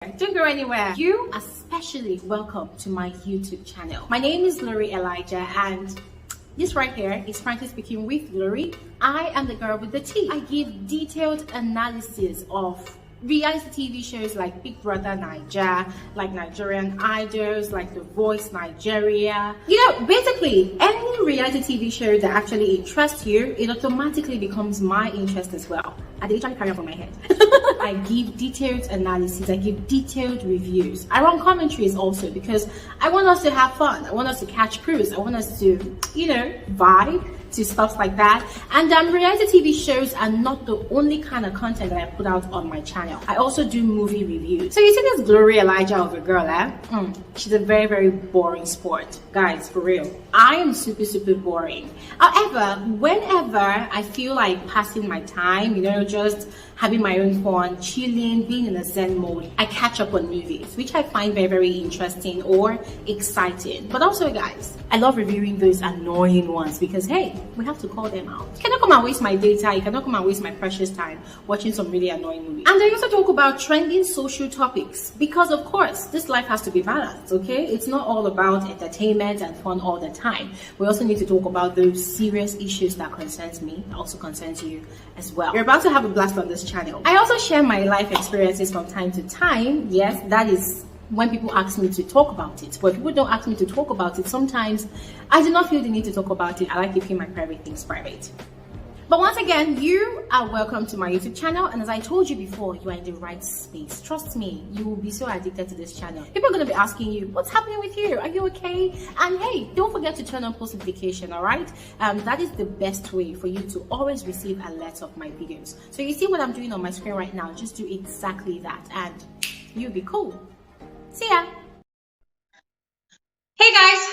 Don't go anywhere. You are especially welcome to my YouTube channel. My name is Glory Elijah, and this right here is Frankly Speaking with Glory. I am the girl with the tea. I give detailed analysis of reality TV shows like Big Brother Naija, like Nigerian Idols, like The Voice Nigeria. Basically any reality TV show that actually interests you, it automatically becomes my interest as well. I literally carry on my head. I give detailed analysis, I give detailed reviews. I run commentaries also because I want us to have fun. I want us to catch cruise. I want us to, vibe to stuff like that. And reality TV shows are not the only kind of content that I put out on my channel. I also do movie reviews. So you see this Glory Elijah of a girl, she's a very, very boring sport. Guys, for real. I am super, super boring. However, whenever I feel like passing my time, just having my own fun, chilling, being in a zen mode, I catch up on movies, which I find very, very interesting or exciting. But also, guys, I love reviewing those annoying ones because, hey, we have to call them out. You cannot come and waste my data, you cannot come and waste my precious time watching some really annoying movies. And I also talk about trending social topics because, of course, this life has to be balanced, okay? It's not all about entertainment and fun all the time. We also need to talk about those serious issues that concerns me, also concerns you as well. You're about to have a blast on this channel. I also share my life experiences from time to time. Yes, that is when people ask me to talk about it. But if people don't ask me to talk about it, sometimes I do not feel the need to talk about it. I like keeping my private things private. But once again, you are welcome to my YouTube channel. And as I told you before, you are in the right space. Trust me, you will be so addicted to this channel. People are going to be asking you, what's happening with you? Are you okay? And hey, don't forget to turn on post notification, all right? That is the best way for you to always receive alerts of my videos. So you see what I'm doing on my screen right now, just do exactly that and you'll be cool. See ya. Hey guys.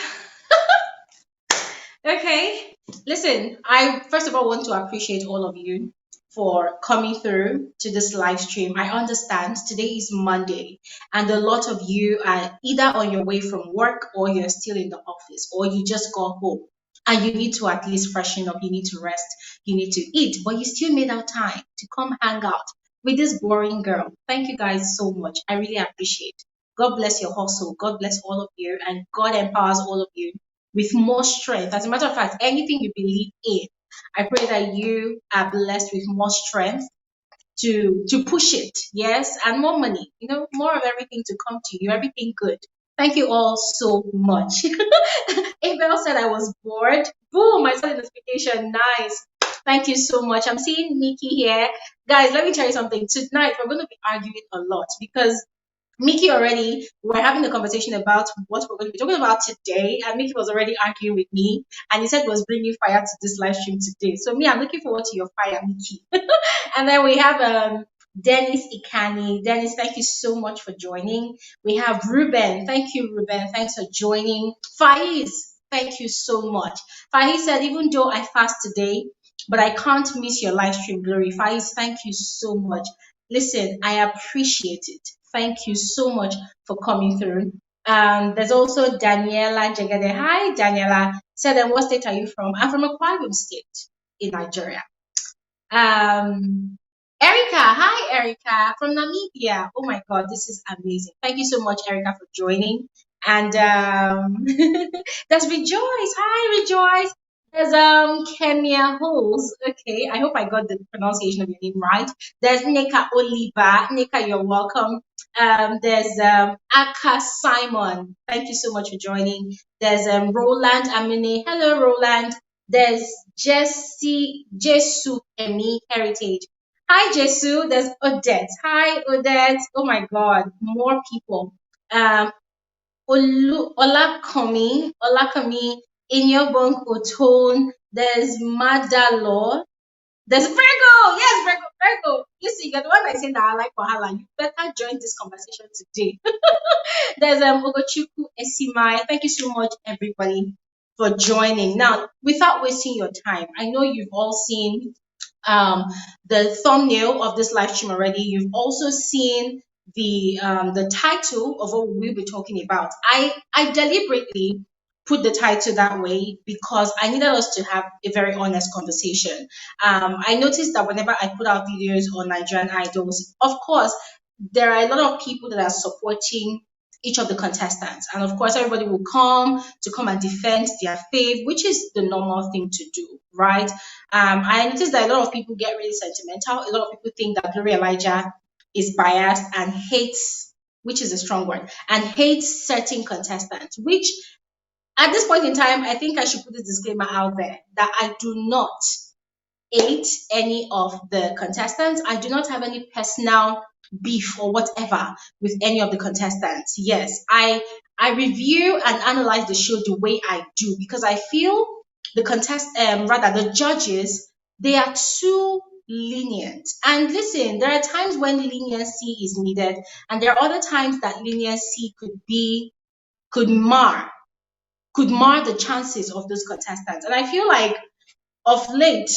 Okay, listen, I first of all want to appreciate all of you for coming through to this live stream. I understand today is Monday and a lot of you are either on your way from work or you're still in the office or you just got home and you need to at least freshen up, you need to rest, you need to eat, but you still made out time to come hang out with this boring girl. Thank you guys so much. I really appreciate it. God bless your hustle. God bless all of you and God empowers all of you with more strength. As a matter of fact, anything you believe in, I pray that you are blessed with more strength to push it, yes, and more money, more of everything to come to you, everything good. Thank you all so much. Abel said I was bored. Boom, I saw the notification. Nice. Thank you so much. I'm seeing Mickey here. Guys, let me tell you something. Tonight, we're going to be arguing a lot because Mickey we're having a conversation about what we're going to be talking about today, and Mickey was already arguing with me, and he said he was bringing fire to this live stream today. So me, I'm looking forward to your fire, Mickey. And then we have Dennis Ikani. Dennis, thank you so much for joining. We have Ruben. Thank you, Ruben. Thanks for joining. Faiz, thank you so much. Faiz said, even though I fast today, but I can't miss your live stream, Glory. Faiz, thank you so much. Listen, I appreciate it. Thank you so much for coming through. There's also Daniela Jagade. Hi, Daniela. Said, what state are you from? I'm from Akwa Ibom State in Nigeria. Erica. Hi, Erica. From Namibia. Oh my God, this is amazing. Thank you so much, Erica, for joining. And there's Rejoice. Hi, Rejoice. There's Kemia Holes. Okay, I hope I got the pronunciation of your name right. There's Nika Oliva. Nika, you're welcome. There's Aka Simon. Thank you so much for joining. There's Roland Amine. Hello, Roland. There's Jesu Emi Heritage. Hi, Jesu. There's Odette. Hi, Odette. Oh my God, more people. Olakami, in your bunko tone. There's Madalo. There's Virgo. Yes, Virgo. You see, you're the one I say that I like Wahala. You better join this conversation today. There's Ogochukwu Esimai. Thank you so much, everybody, for joining. Now, without wasting your time, I know you've all seen the thumbnail of this live stream already. You've also seen the title of what we'll be talking about. I deliberately put the title that way because I needed us to have a very honest conversation. I noticed that whenever I put out videos on Nigerian Idols, of course, there are a lot of people that are supporting each of the contestants. And of course, everybody will come and defend their fave, which is the normal thing to do, right? I noticed that a lot of people get really sentimental. A lot of people think that Glory Elijah is biased and hates, which is a strong word, and hates certain contestants, which at this point in time, I think I should put this disclaimer out there that I do not hate any of the contestants. I do not have any personal beef or whatever with any of the contestants. Yes, I review and analyze the show the way I do because I feel rather the judges, they are too lenient. And listen, there are times when leniency is needed, and there are other times that leniency could mar could mar the chances of those contestants. And I feel like of late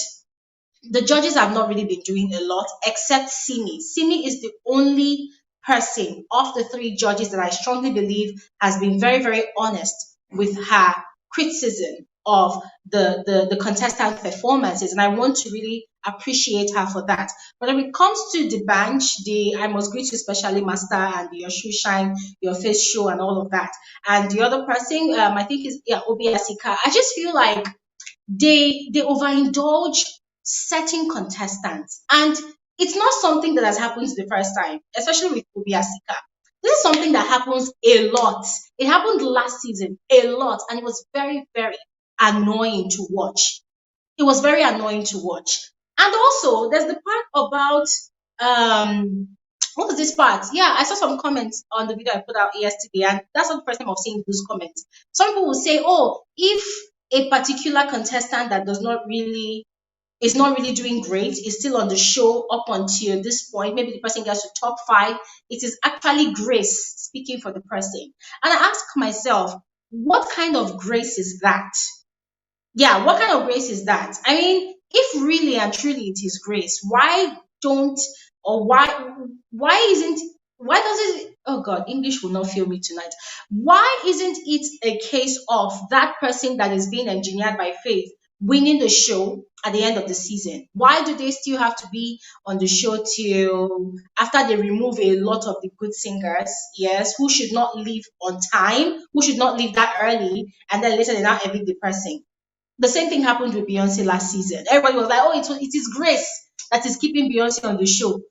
the judges have not really been doing a lot except Simi. Simi is the only person of the three judges that I strongly believe has been very, very honest with her criticism of the contestant performances. And I want to really appreciate her for that. But when it comes to the bench, the I must greet you specially, Master, and your shoe shine, your face show, and all of that. And the other person, I think is Obi Asika. I just feel like they overindulge certain contestants, and it's not something that has happened the first time, especially with Obi Asika. This is something that happens a lot. It happened last season a lot, and it was very, very annoying to watch. It was very annoying to watch. And also, there's the part about what was this part? Yeah, I saw some comments on the video I put out yesterday, and that's not the first time I've seen those comments. Some people will say, "Oh, if a particular contestant that does not really is not really doing great, is still on the show up until this point, maybe the person gets to top five, it is actually grace speaking for the person." And I ask myself, what kind of grace is that? Yeah, what kind of grace is that? I mean, if really and truly it is grace, why don't or why isn't why does it oh god, English will not fail me tonight. Why isn't it a case of that person that is being engineered by faith winning the show at the end of the season? Why do they still have to be on the show till after they remove a lot of the good singers? Yes, who should not leave on time, who should not leave that early, and then later they now evict the person. The same thing happened with Beyonce last season. Everybody was like, "Oh, it is Grace that is keeping Beyonce on the show."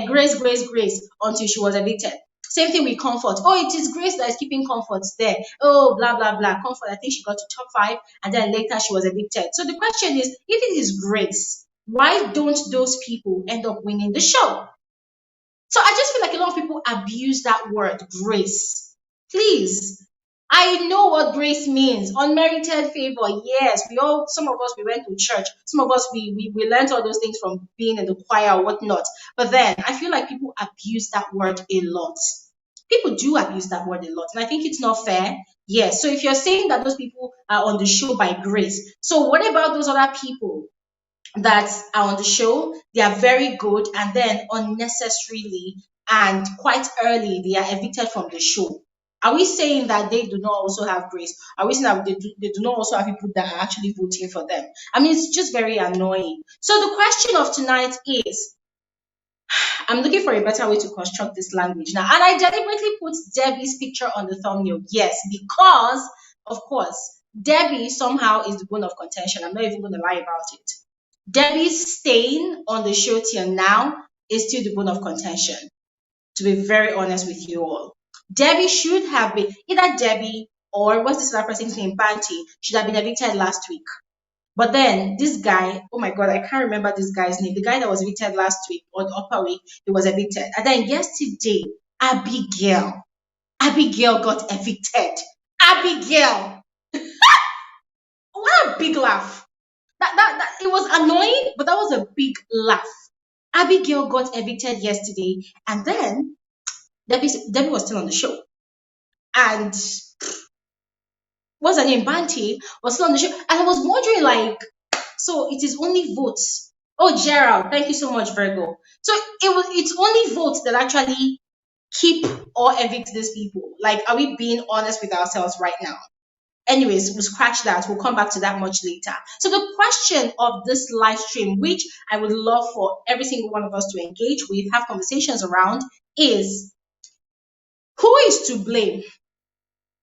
Grace, Grace, Grace, until she was evicted. Same thing with Comfort. "Oh, it is Grace that is keeping Comfort there." Oh, blah blah blah. Comfort, I think she got to top five, and then later she was evicted. So the question is, if it is Grace, why don't those people end up winning the show? So I just feel like a lot of people abuse that word grace. Please. I know what grace means. Unmerited favor. Yes, some of us, we went to church. Some of us, we learned all those things from being in the choir or whatnot. But then I feel like people abuse that word a lot. People do abuse that word a lot. And I think it's not fair. Yes. So if you're saying that those people are on the show by grace, so what about those other people that are on the show? They are very good, and then unnecessarily and quite early they are evicted from the show. Are we saying that they do not also have grace? Are we saying that they do not also have people that are actually voting for them? I mean, it's just very annoying. So the question of tonight is, I'm looking for a better way to construct this language now. And I deliberately put Debbie's picture on the thumbnail. Yes, because, of course, Debbie somehow is the bone of contention. I'm not even going to lie about it. Debbie's staying on the show till now is still the bone of contention, to be very honest with you all. Debbie should have been, either Debbie or what's this other person's name, Banty, should have been evicted last week. But then this guy, oh my god, I can't remember this guy's name. The guy that was evicted last week or the upper week, he was evicted. And then yesterday, Abigail got evicted. Abigail. What a big laugh. That it was annoying, but that was a big laugh. Abigail got evicted yesterday, and then Debbie was still on the show. And what's her name? Banty was still on the show. And I was wondering, like, so it is only votes. Oh, Gerald, thank you so much, Virgo. So it's only votes that actually keep or evict these people. Like, are we being honest with ourselves right now? Anyways, we'll scratch that. We'll come back to that much later. So the question of this live stream, which I would love for every single one of us to engage with, have conversations around, is who is to blame?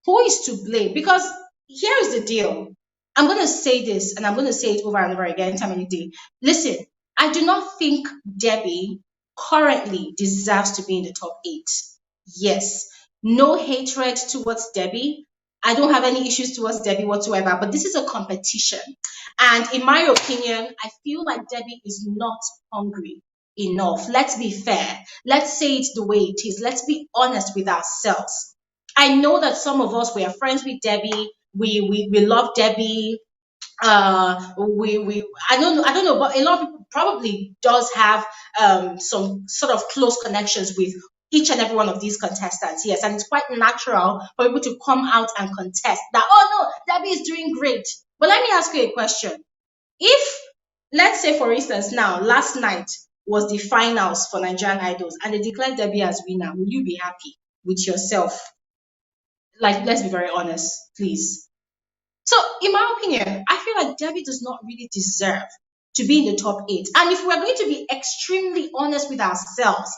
Who is to blame? Because here is the deal. I'm going to say this and I'm going to say it over and over again time any day. Listen, I do not think Debbie currently deserves to be in the top 8. Yes, no hatred towards Debbie. I don't have any issues towards Debbie whatsoever, but this is a competition. And in my opinion, I feel like Debbie is not hungry enough. Let's be fair. Let's say it the way it is. Let's be honest with ourselves. I know that some of us, we are friends with Debbie. We love Debbie. We I don't know, but a lot of people probably does have some sort of close connections with each and every one of these contestants. Yes, and it's quite natural for people to come out and contest that. Oh no, Debbie is doing great. But let me ask you a question. If, let's say for instance, now last night was the finals for Nigerian Idols and they declared Debbie as winner, will you be happy with yourself? Like, let's be very honest, please. So, in my opinion, I feel like Debbie does not really deserve to be in the top 8. And if we're going to be extremely honest with ourselves,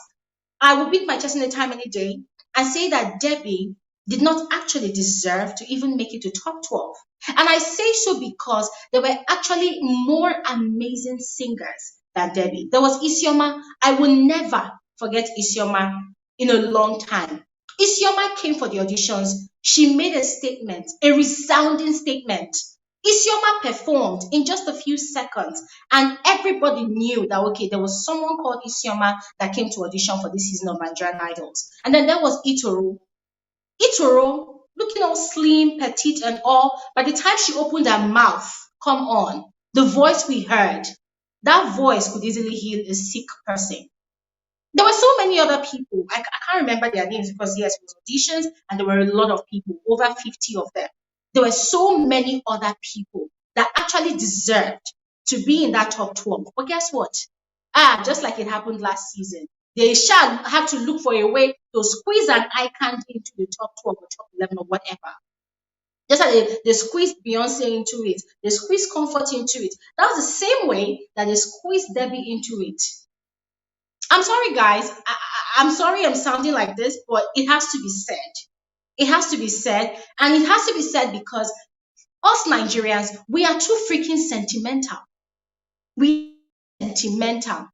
I will beat my chest any time, any day, and say that Debbie did not actually deserve to even make it to top 12. And I say so because there were actually more amazing singers than Debbie. There was Isioma. I will never forget Isioma in a long time. Isioma came for the auditions. She made a statement, a resounding statement. Isioma performed in just a few seconds, and everybody knew that okay, there was someone called Isioma that came to audition for this season of Nigerian Idols. And then there was Itoro. Itoro, looking all slim, petite, and all. By the time she opened her mouth, come on, the voice we heard, that voice could easily heal a sick person. There were so many other people. I can't remember their names because yes, it was auditions and there were a lot of people, over 50 of them. There were so many other people that actually deserved to be in that top 12. But guess what? Just like it happened last season, they shall have to look for a way to squeeze an icon into the top 12 or top 11 or whatever. Just like they squeezed Beyonce into it, they squeezed Comfort into it. That was the same way that they squeezed Debbie into it. I'm sorry, guys. I'm sorry I'm sounding like this, but it has to be said. It has to be said. And it has to be said because us Nigerians, we are too freaking sentimental. We are sentimental.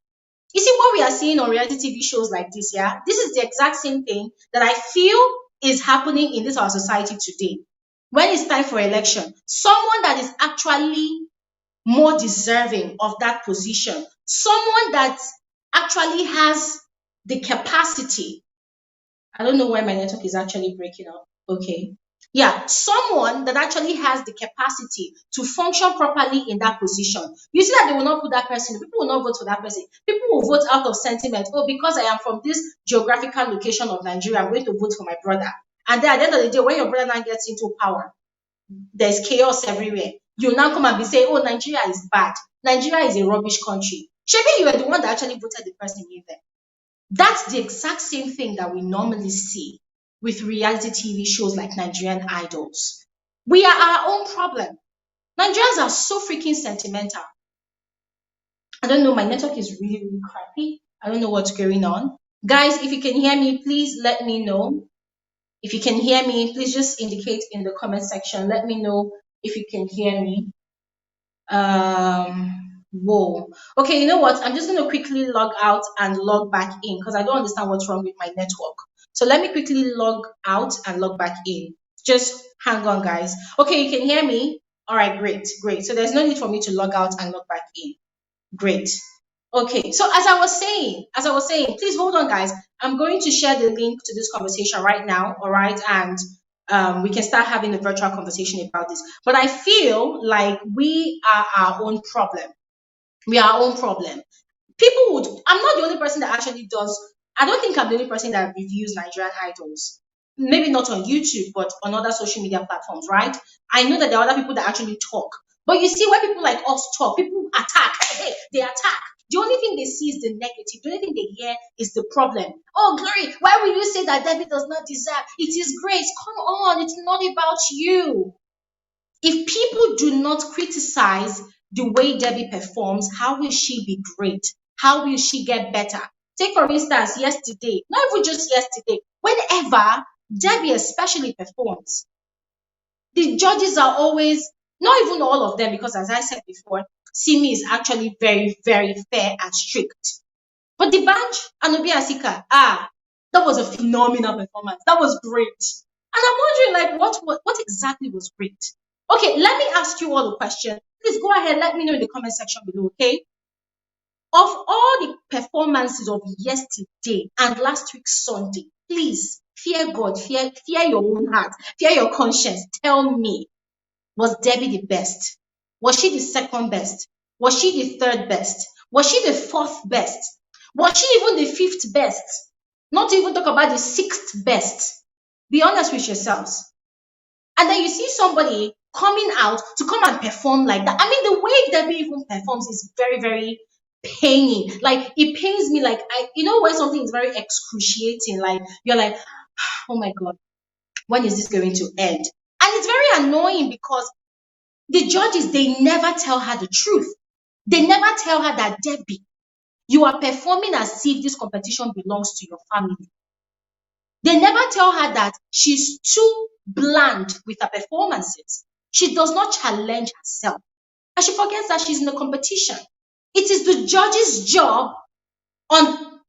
You see, what we are seeing on reality TV shows like this, yeah, this is the exact same thing that I feel is happening in this our society today. When it's time for election, someone that is actually more deserving of that position, someone that actually has the capacity. I don't know why my network is actually breaking up. Okay. Yeah, someone that actually has the capacity to function properly in that position. You see that they will not put that person, people will not vote for that person. People will vote out of sentiment. Oh, because I am from this geographical location of Nigeria, I'm going to vote for my brother. And then at the end of the day, when your brother now gets into power, there's chaos everywhere. You now come and be saying, oh, Nigeria is bad. Nigeria is a rubbish country. Maybe you were the one that actually voted the person in there. That's the exact same thing that we normally see with reality TV shows like Nigerian Idols. We are our own problem. Nigerians are so freaking sentimental. I don't know, my network is really, really crappy. I don't know what's going on. Guys, if you can hear me, please let me know. If you can hear me, please just indicate in the comment section. Let me know if you can hear me. Whoa. Okay, you know what? I'm just going to quickly log out and log back in because I don't understand what's wrong with my network. So let me quickly log out and log back in. Just hang on, guys. Okay, you can hear me? All right, great, great. So there's no need for me to log out and log back in. Great. Okay, so as I was saying, please hold on, guys. I'm going to share the link to this conversation right now, all right? And we can start having a virtual conversation about this. But I feel like we are our own problem. We are our own problem. People would, I'm not the only person that actually does, I don't think I'm the only person that reviews Nigerian Idols. Maybe not on YouTube, but on other social media platforms, right? I know that there are other people that actually talk. But you see, when people like us talk, people attack. Hey, they attack. The only thing they see is the negative. The only thing they hear is the problem. Oh, Glory, why will you say that Debbie does not deserve? It is grace. Come on, it's not about you. If people do not criticize the way Debbie performs, how will she be great? How will she get better? Take, for instance, yesterday, not even just yesterday, whenever Debbie especially performs, the judges are always, not even all of them, because as I said before, Simi is actually very, very fair and strict. But D'banj and Obi Asika, that was a phenomenal performance. That was great. And I'm wondering, like, what exactly was great? Okay, let me ask you all a question. Please go ahead, let me know in the comment section below, okay? Of all the performances of yesterday and last week Sunday, please fear God, fear your own heart, fear your conscience. Tell me, was Debbie the best? Was she the second best? Was she the third best? Was she the fourth best? Was she even the fifth best? Not to even talk about the sixth best. Be honest with yourselves. And then you see somebody coming out to come and perform like that. I mean, the way Debbie even performs is very, very paining. Like, it pains me. Like, when something is very excruciating, like, you're like, oh my God, when is this going to end? And it's very annoying because the judges, they never tell her the truth. They never tell her that, Debbie, you are performing as if this competition belongs to your family. They never tell her that she's too bland with her performances. She does not challenge herself. And she forgets that she's in a competition. It is the judge's job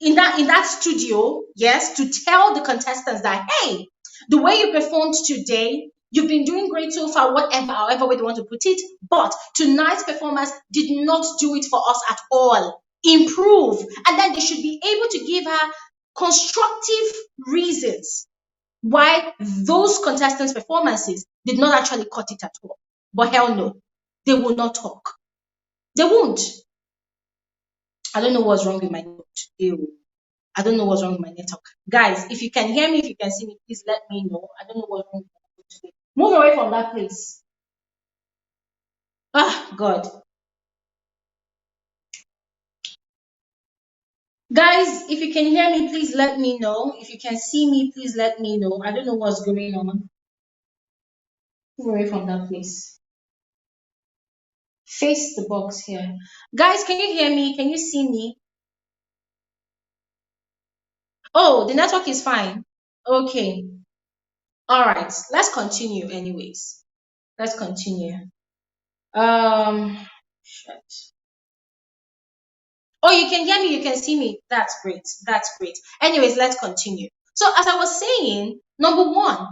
in that studio, yes, to tell the contestants that, hey, the way you performed today, you've been doing great so far, whatever, however way they want to put it, but tonight's performance did not do it for us at all. Improve. And then they should be able to give her constructive reasons why those contestants' performances did not actually cut it at all. But hell no, they will not talk. They won't. I don't know what's wrong with my network today. I don't know what's wrong with my network. Guys, if you can hear me, if you can see me, please let me know. I don't know what's wrong with my network today. Move away from that place. God. Guys, if you can hear me, please let me know. If you can see me, please let me know. I don't know what's going on. Move away from that place. Face the box here. Guys, can you hear me? Can you see me? Oh, the network is fine. Okay. All right. Let's continue anyways. Let's continue. Shit. Oh, you can hear me, you can see me. That's great. That's great. Anyways, let's continue. So as I was saying, number one,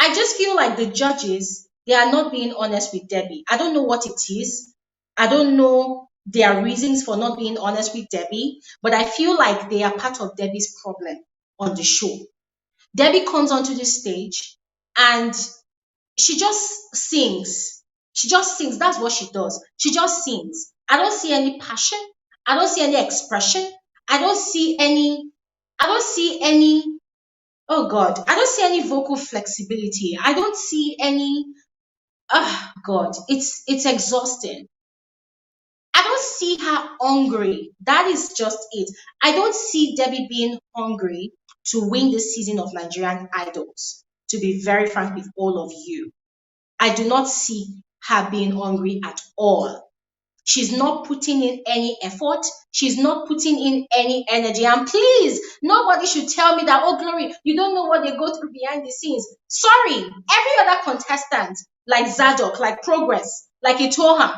I just feel like the judges, they are not being honest with Debbie. I don't know what it is. I don't know their reasons for not being honest with Debbie, but I feel like they are part of Debbie's problem on the show. Debbie comes onto the stage and she just sings. She just sings. That's what she does. She just sings. I don't see any passion. I don't see any expression. I don't see any, oh God, I don't see any vocal flexibility. I don't see any, God, it's exhausting. I don't see her hungry. That is just it. I don't see Debbie being hungry to win this season of Nigerian Idols, to be very frank with all of you. I do not see her being hungry at all. She's not putting in any effort. She's not putting in any energy. And please, nobody should tell me that, oh, Glory, you don't know what they go through behind the scenes. Sorry, every other contestant, like Zadok, like Progress, like Itoha,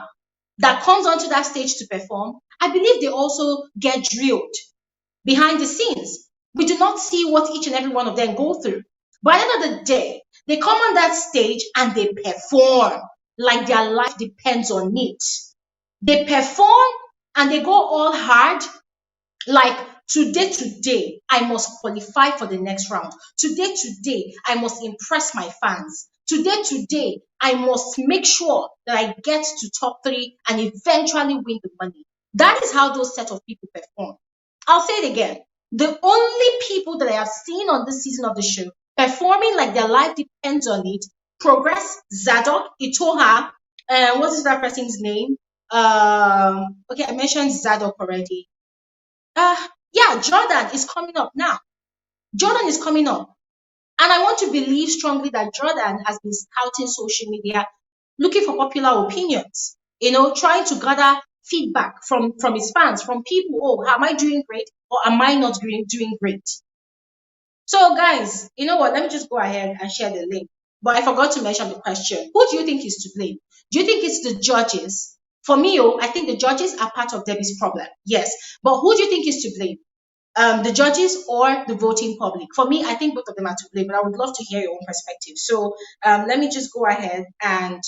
that comes onto that stage to perform, I believe they also get drilled behind the scenes. We do not see what each and every one of them go through. But at the end of the day, they come on that stage and they perform like their life depends on it. They perform and they go all hard, like today, I must qualify for the next round. Today, I must impress my fans. Today, I must make sure that I get to top 3 and eventually win the money. That is how those set of people perform. I'll say it again. The only people that I have seen on this season of the show performing like their life depends on it, Progress, Zadok, Itoha, what is that person's name? Okay, I mentioned Zadok already. Yeah, Jordan is coming up now. Jordan is coming up. And I want to believe strongly that Jordan has been scouting social media looking for popular opinions, trying to gather feedback from his fans, from people. Oh, am I doing great or am I not doing great? So, guys, you know what? Let me just go ahead and share the link. But I forgot to mention the question. Who do you think is to blame? Do you think it's the judges? For me, I think the judges are part of Debbie's problem. Yes. But who do you think is to blame? The judges or the voting public? For me, I think both of them are to blame, but I would love to hear your own perspective. So let me just go ahead and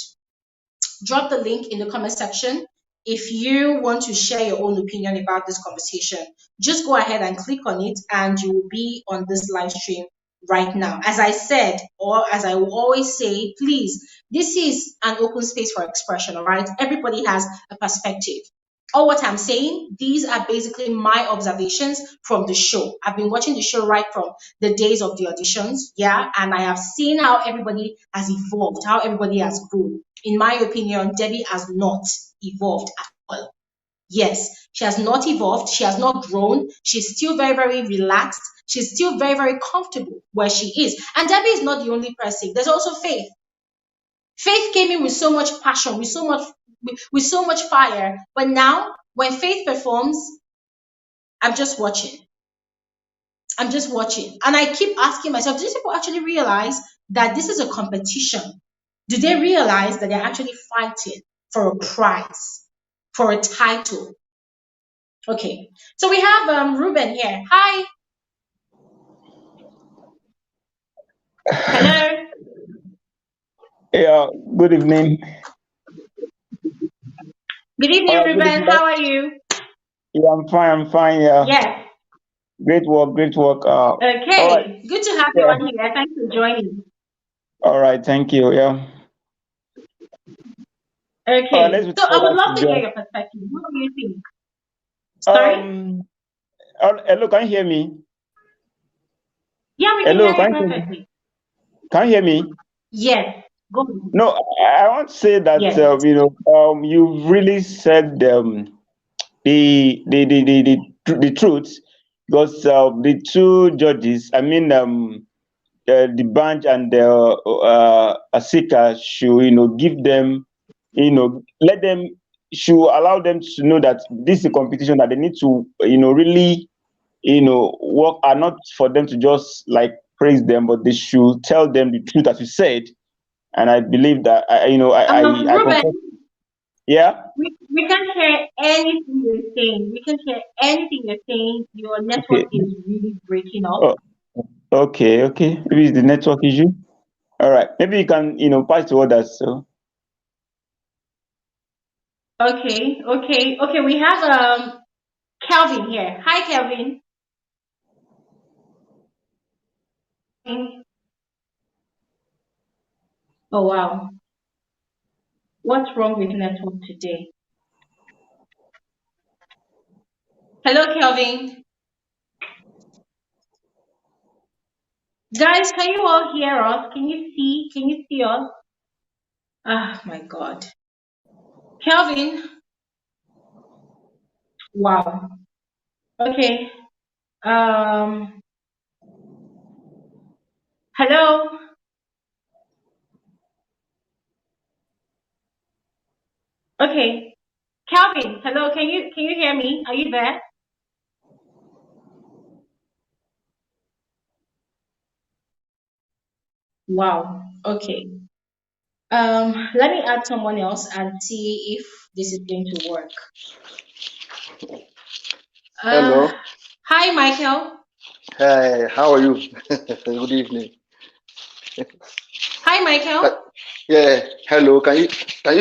drop the link in the comment section. If you want to share your own opinion about this conversation, just go ahead and click on it and you will be on this live stream right now. As I said, or as I will always say, please, this is an open space for expression, all right? Everybody has a perspective. All what I'm saying, these are basically my observations from the show. I've been watching the show right from the days of the auditions, yeah, and I have seen how everybody has evolved, how everybody has grown. In my opinion, Debbie has not evolved at all. Yes, she has not evolved. She has not grown. She's still very, very relaxed. She's still very, very comfortable where she is. And Debbie is not the only person. There's also Faith. Faith came in with so much passion, with so much fire. But now, when Faith performs, I'm just watching. I'm just watching. And I keep asking myself, do these people actually realize that this is a competition? Do they realize that they're actually fighting for a prize, for a title? Okay. So we have Ruben here. Hi. Hello. Yeah, good evening. Good evening, All right, good Ruben. evening. How are you? Yeah, I'm fine. Yeah, Yes. great work, great work. All right. Okay. Good to have you Yeah. on here. Thanks for joining. All right, thank you. Yeah. All right, let's Okay. move So I would forward love to to hear the. your perspective. What do you think? Sorry? Hello, can you hear me? Yeah, we can Hello, hear you can you hear me? perfectly. Can you hear me? Yes. Go ahead. No, I want to say that Yes. you really said the truth because the two judges, I mean the D'banj and the Asika should give them let them should allow them to know that this is a competition that they need to really work are not for them to just like praise them, but they should tell them the truth as you said. And I believe that I Ruben, confess. Yeah. we can hear anything you're saying. We can hear anything you're saying. Your network Okay. is really breaking up. Oh, okay. Maybe it's the network issue. All right. Maybe you can pass to others. So Okay. We have Kelvin here. Hi, Kelvin. Oh wow, what's wrong with network today? Hello, Kelvin. Guys, can you all hear us? Can you see? Can you see us? Ah, my God. Kelvin. Wow. Okay. Um. Hello. Okay. Kelvin. Hello. Can you hear me? Are you there? Wow. Okay. Let me add someone else and see if this is going to work. Uh, Hello. Hi, Michael. Hi, how are you? Good evening. Hi, Uh, Michael. Yeah, hello. Can you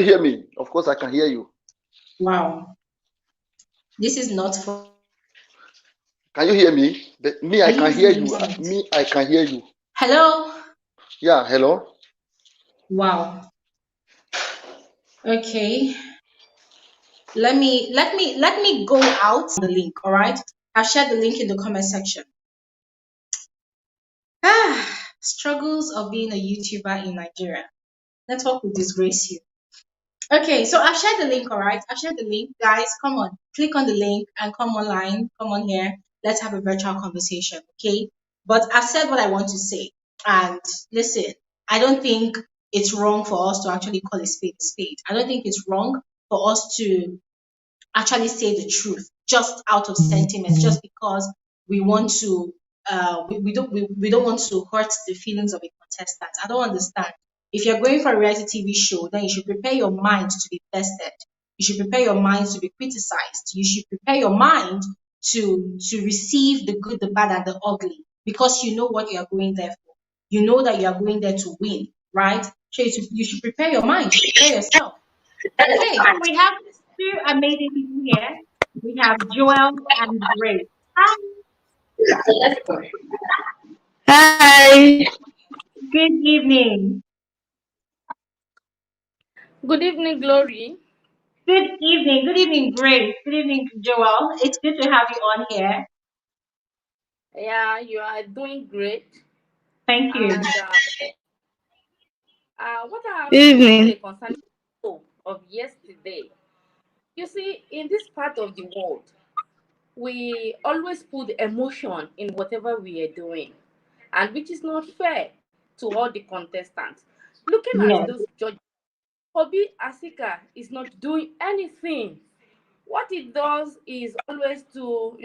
hear me? Of course I can hear you. Wow. This is not for. Can you hear me? Me, Are I you can using hear the you. internet? Me, I can hear you. Hello. Yeah, hello. Wow. Okay. Let me go out the link. All right. I'll share the link in the comment section. Struggles of being a YouTuber in Nigeria. Network will disgrace you. Okay, so I've shared the link, all right? I've shared the link. Guys, come on. Click on the link and come online. Come on here. Let's have a virtual conversation, okay? But I've said what I want to say. And listen, I don't think it's wrong for us to actually call a spade a spade. I don't think it's wrong for us to actually say the truth just out of sentiment, just because we want to we don't want to hurt the feelings of a contestant. I don't understand. If you're going for a reality TV show, then you should prepare your mind to be tested. You should prepare your mind to be criticized. You should prepare your mind to receive the good, the bad, and the ugly, because you know what you are going there for. You know that you are going there to win, right? So you should prepare your mind, you should prepare yourself. Okay, so we have two amazing people here. We have Joel and Grace. Hi, Hi. good evening. Good evening, Glory. Good evening. Good evening, Grace. Good evening, Joel. It's good to have you on here. Yeah, you are doing great. Thank you. And what I have Good to evening. say concerning the show of yesterday, you see, in this part of the world, we always put emotion in whatever we are doing, and which is not fair to all the contestants. Looking at Yes, those judges, Obi Asika is not doing anything. What it does is always to,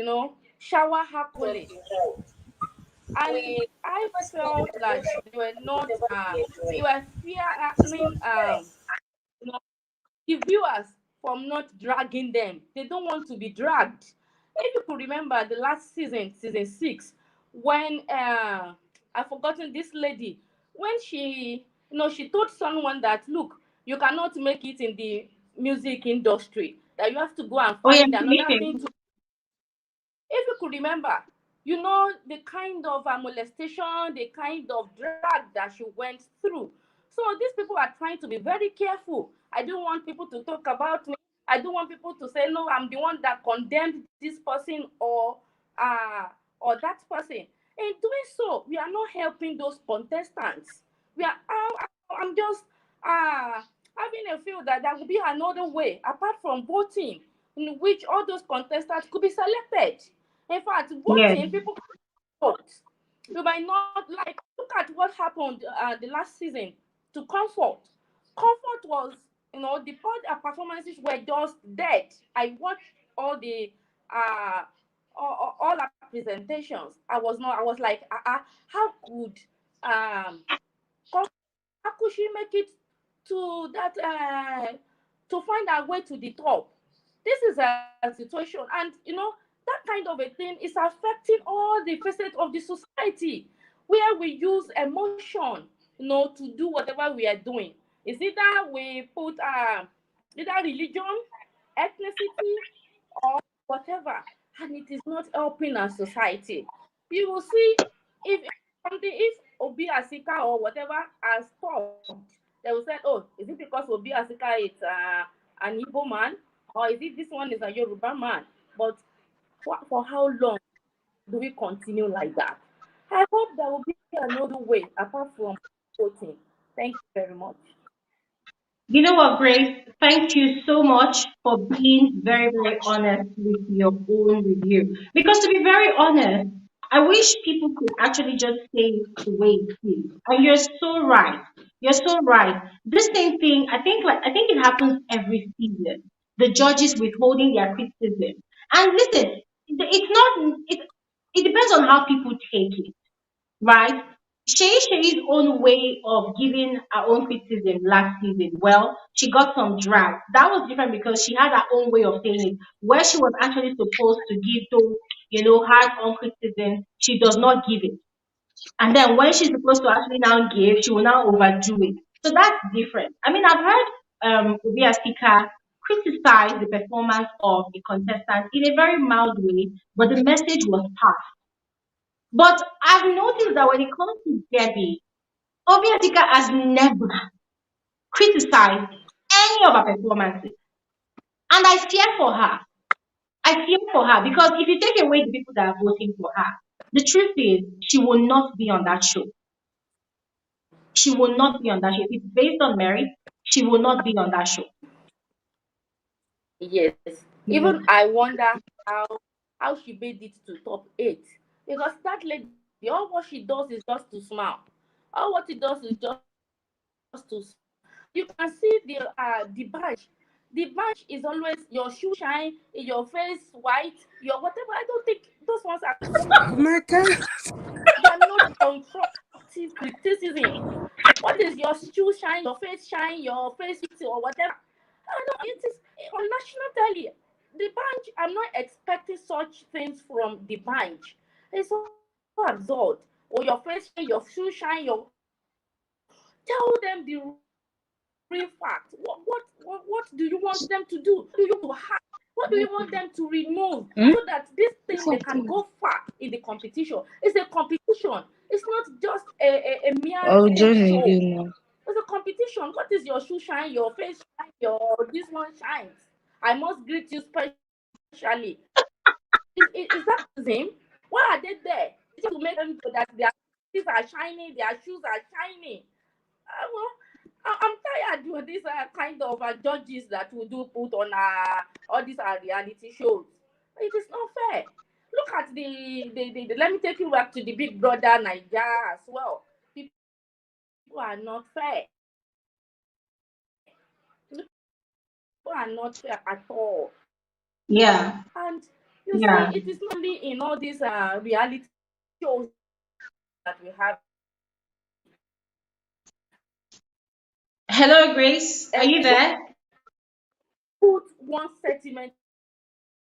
shower accolades. And I felt like they were not, they were fearing, you know, the viewers from not dragging them. They don't want to be dragged. If you could remember the last season, season 6, when I've forgotten this lady, when she told someone that, look, you cannot make it in the music industry, that you have to go and oh yeah, find another thing finishing. to. If you could remember, the kind of molestation, the kind of drag that she went through. So these people are trying to be very careful. I don't want people to talk about me. I don't want people to say, no, I'm the one that condemned this person uh, or that person. In doing so, we are not helping those contestants. I'm just having a feel that there will be another way apart from voting in which all those contestants could be selected. In fact, Yes, voting, people vote. You might not like, look at what happened the last season to Comfort. Comfort was, the performances were just dead. I watched all the uh all our presentations. I was like, how could um how could she make it to that to find her way to the top? This is a situation, and that kind of a thing is affecting all the facets of the society, where we use emotion, to do whatever we are doing. Is either we put either religion, ethnicity, or whatever, and it is not helping our society. You will see, if Obi Asika or whatever has stopped, they will say, oh, is it because Obi Asika is an Igbo man, or is it this one is a Yoruba man? But for how long do we continue like that? I hope there will be another way apart from voting. Thank you very much. you know what, Grace? Thank you so much for being very, very honest with your own review. Because to be very honest, I wish people could actually just say it the way it is. And you're so right. You're so right. This same thing, I think it happens every season. The judges withholding their criticism. And listen, it's not it depends on how people take it, right? Shei's own way of giving her own criticism last season, well, she got some drag. That was different because she had her own way of saying it. Where she was actually supposed to give those, hard on criticism, she does not give it. And then when she's supposed to actually now give, she will now overdo it. So that's different. I mean, I've heard Obi Asika criticize the performance of the contestant in a very mild way, but the message was passed. But I've noticed that when it comes to Debbie, Obiatika has never criticized any of her performances. And I fear for her. I fear for her because if you take away the people that are voting for her, the truth is she will not be on that show. She will not be on that show. If it's based on merit, she will not be on that show. Yes. You Even I wonder how she made it to top 8. Because that lady, all what she does is just to smile. All what she does is just to smile. to, you can see the badge. The badge is always your shoe shine, your face white, your whatever. I don't think those ones are. Oh my God. They are not constructive criticism. What is your shoe shine, your face or whatever? I don't. It is on national telly. The D'banj. I'm not expecting such things from the D'banj. It's so absurd. Or your face shine, your shoe shine, your. Tell them the real fact. What do you want them to do? Do you want to hide? What do you want them to remove so that this thing they can go far in the competition? It's a competition. It's not just a mere show. It's a competition. What is your shoe shine? Your face shine? Your this one shines. I must greet you specially. Is that the same? Why are they there? Just to make them so that their faces are shining, their shoes are shining. I'm tired of these kind of judges that we do put on all these reality shows. It is not fair. Look at the let me take you back to the Big Brother Naija as well. People are not fair. People are not fair at all. Yeah. And you see, it is not only in all these reality shows that we have. Hello, Grace. Are you there? Put one sentiment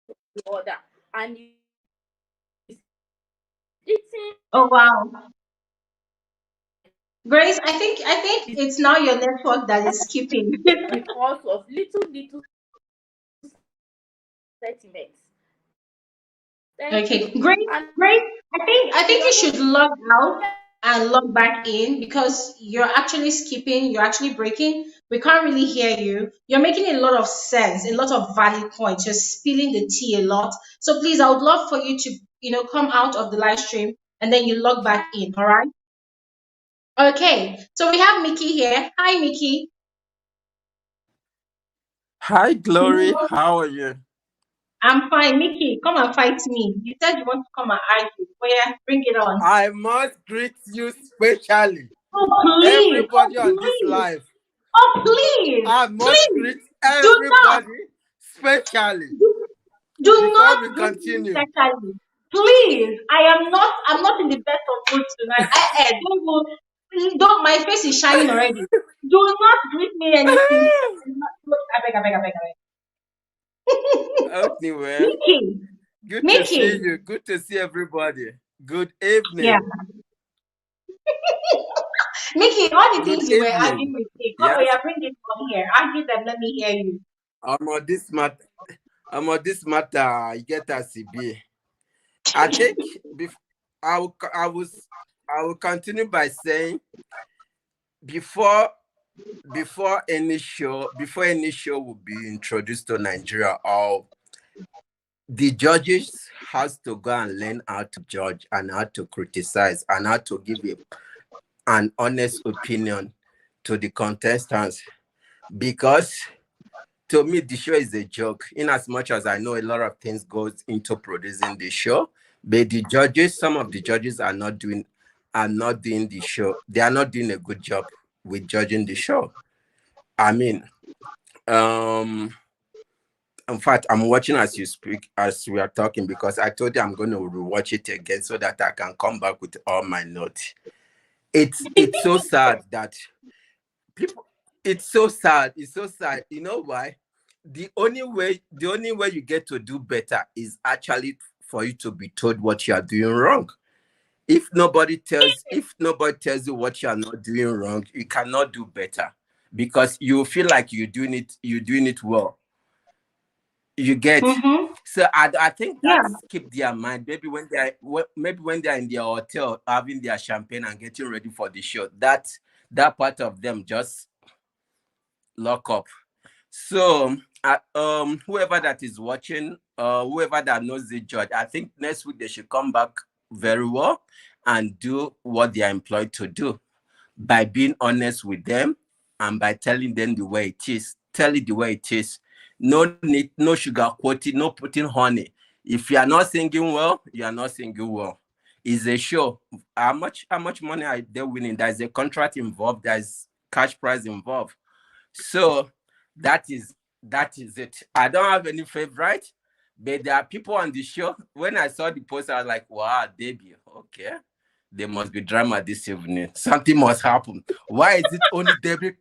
to the other, and eating. Oh wow. Grace, I think it's now your network that is skipping. Because of little sentiments. Okay, Grace, I think you should log out and log back in because you're actually skipping, you're actually breaking. We can't really hear you. You're making a lot of sense, a lot of valid points. You're spilling the tea a lot. So please, I would love for you to, come out of the live stream and then you log back in, all right? Okay, so we have Mickey here. Hi, Mickey. Hi, Glory. How are you? I'm fine. Mickey, come and fight me. You said you want to come and argue. Oh yeah, bring it on. I must greet you specially. Oh please, Everybody on this live. oh please, I must please, greet do not, everybody specially. do Before not we greet me continue. specially. Please, I'm not in the best of mood tonight. Don't, my face is shining already. Do not greet me anything. I beg, I beg, I beg, I beg. Anyway, good to see Mickey, you. Good to see everybody. Good evening. yeah. Mickey, all the Good things you were evening. arguing with me, come Yes. on, yeah, bring it on here. Argue them, let me hear you. I'm on this matter. You get a CB. I think I will continue by saying before any show will be introduced to Nigeria, or the judges has to go and learn how to judge and how to criticize and how to give an honest opinion to the contestants, because to me the show is a joke. In as much as I know a lot of things goes into producing the show, but some of the judges are not doing the show. They are not doing a good job with judging the show. I mean, in fact, I'm watching as you speak, as we are talking, because I told you I'm going to rewatch it again so that I can come back with all my notes. It's so sad that people. It's so sad. It's so sad. You know why? The only way you get to do better is actually for you to be told what you are doing wrong. If nobody tells you what you are not doing wrong, you cannot do better, because you feel like you're doing it well. You get. So I think that's keep their mind. Maybe when they're in their hotel having their champagne and getting ready for the show, that part of them just lock up. So whoever that is watching, whoever that knows the judge, I think next week they should come back very well and do what they are employed to do, by being honest with them and by telling them the way it is. Tell it the way it is. No need, no sugar coating, no putting honey. If you are not singing well, you are not singing well. It's a show. How much money are they winning? There's a contract involved. There's cash prize involved. So that is it. I don't have any favorite, but there are people on the show. When I saw the post, I was like, wow, debut. Okay. There must be drama this evening. Something must happen. Why is it only David?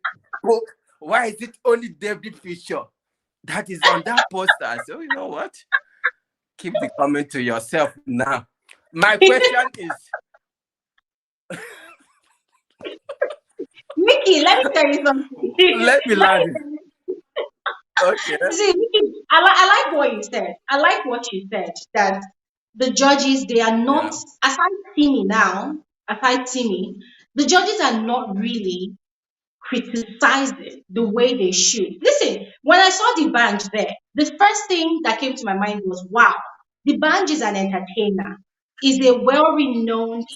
Why is it only David Fisher that is on that poster? So you know what? Keep the comment to yourself now. My question is, Mickey, let me tell you something. let me Let land. me Okay. see, Mickey, I like what you said. I like what you said that the judges they are not Yeah. aside Timmy, the judges are not really criticize it the way they should. Listen, when I saw the band there, the first thing that came to my mind was, wow, the band is an entertainer, is a well-renowned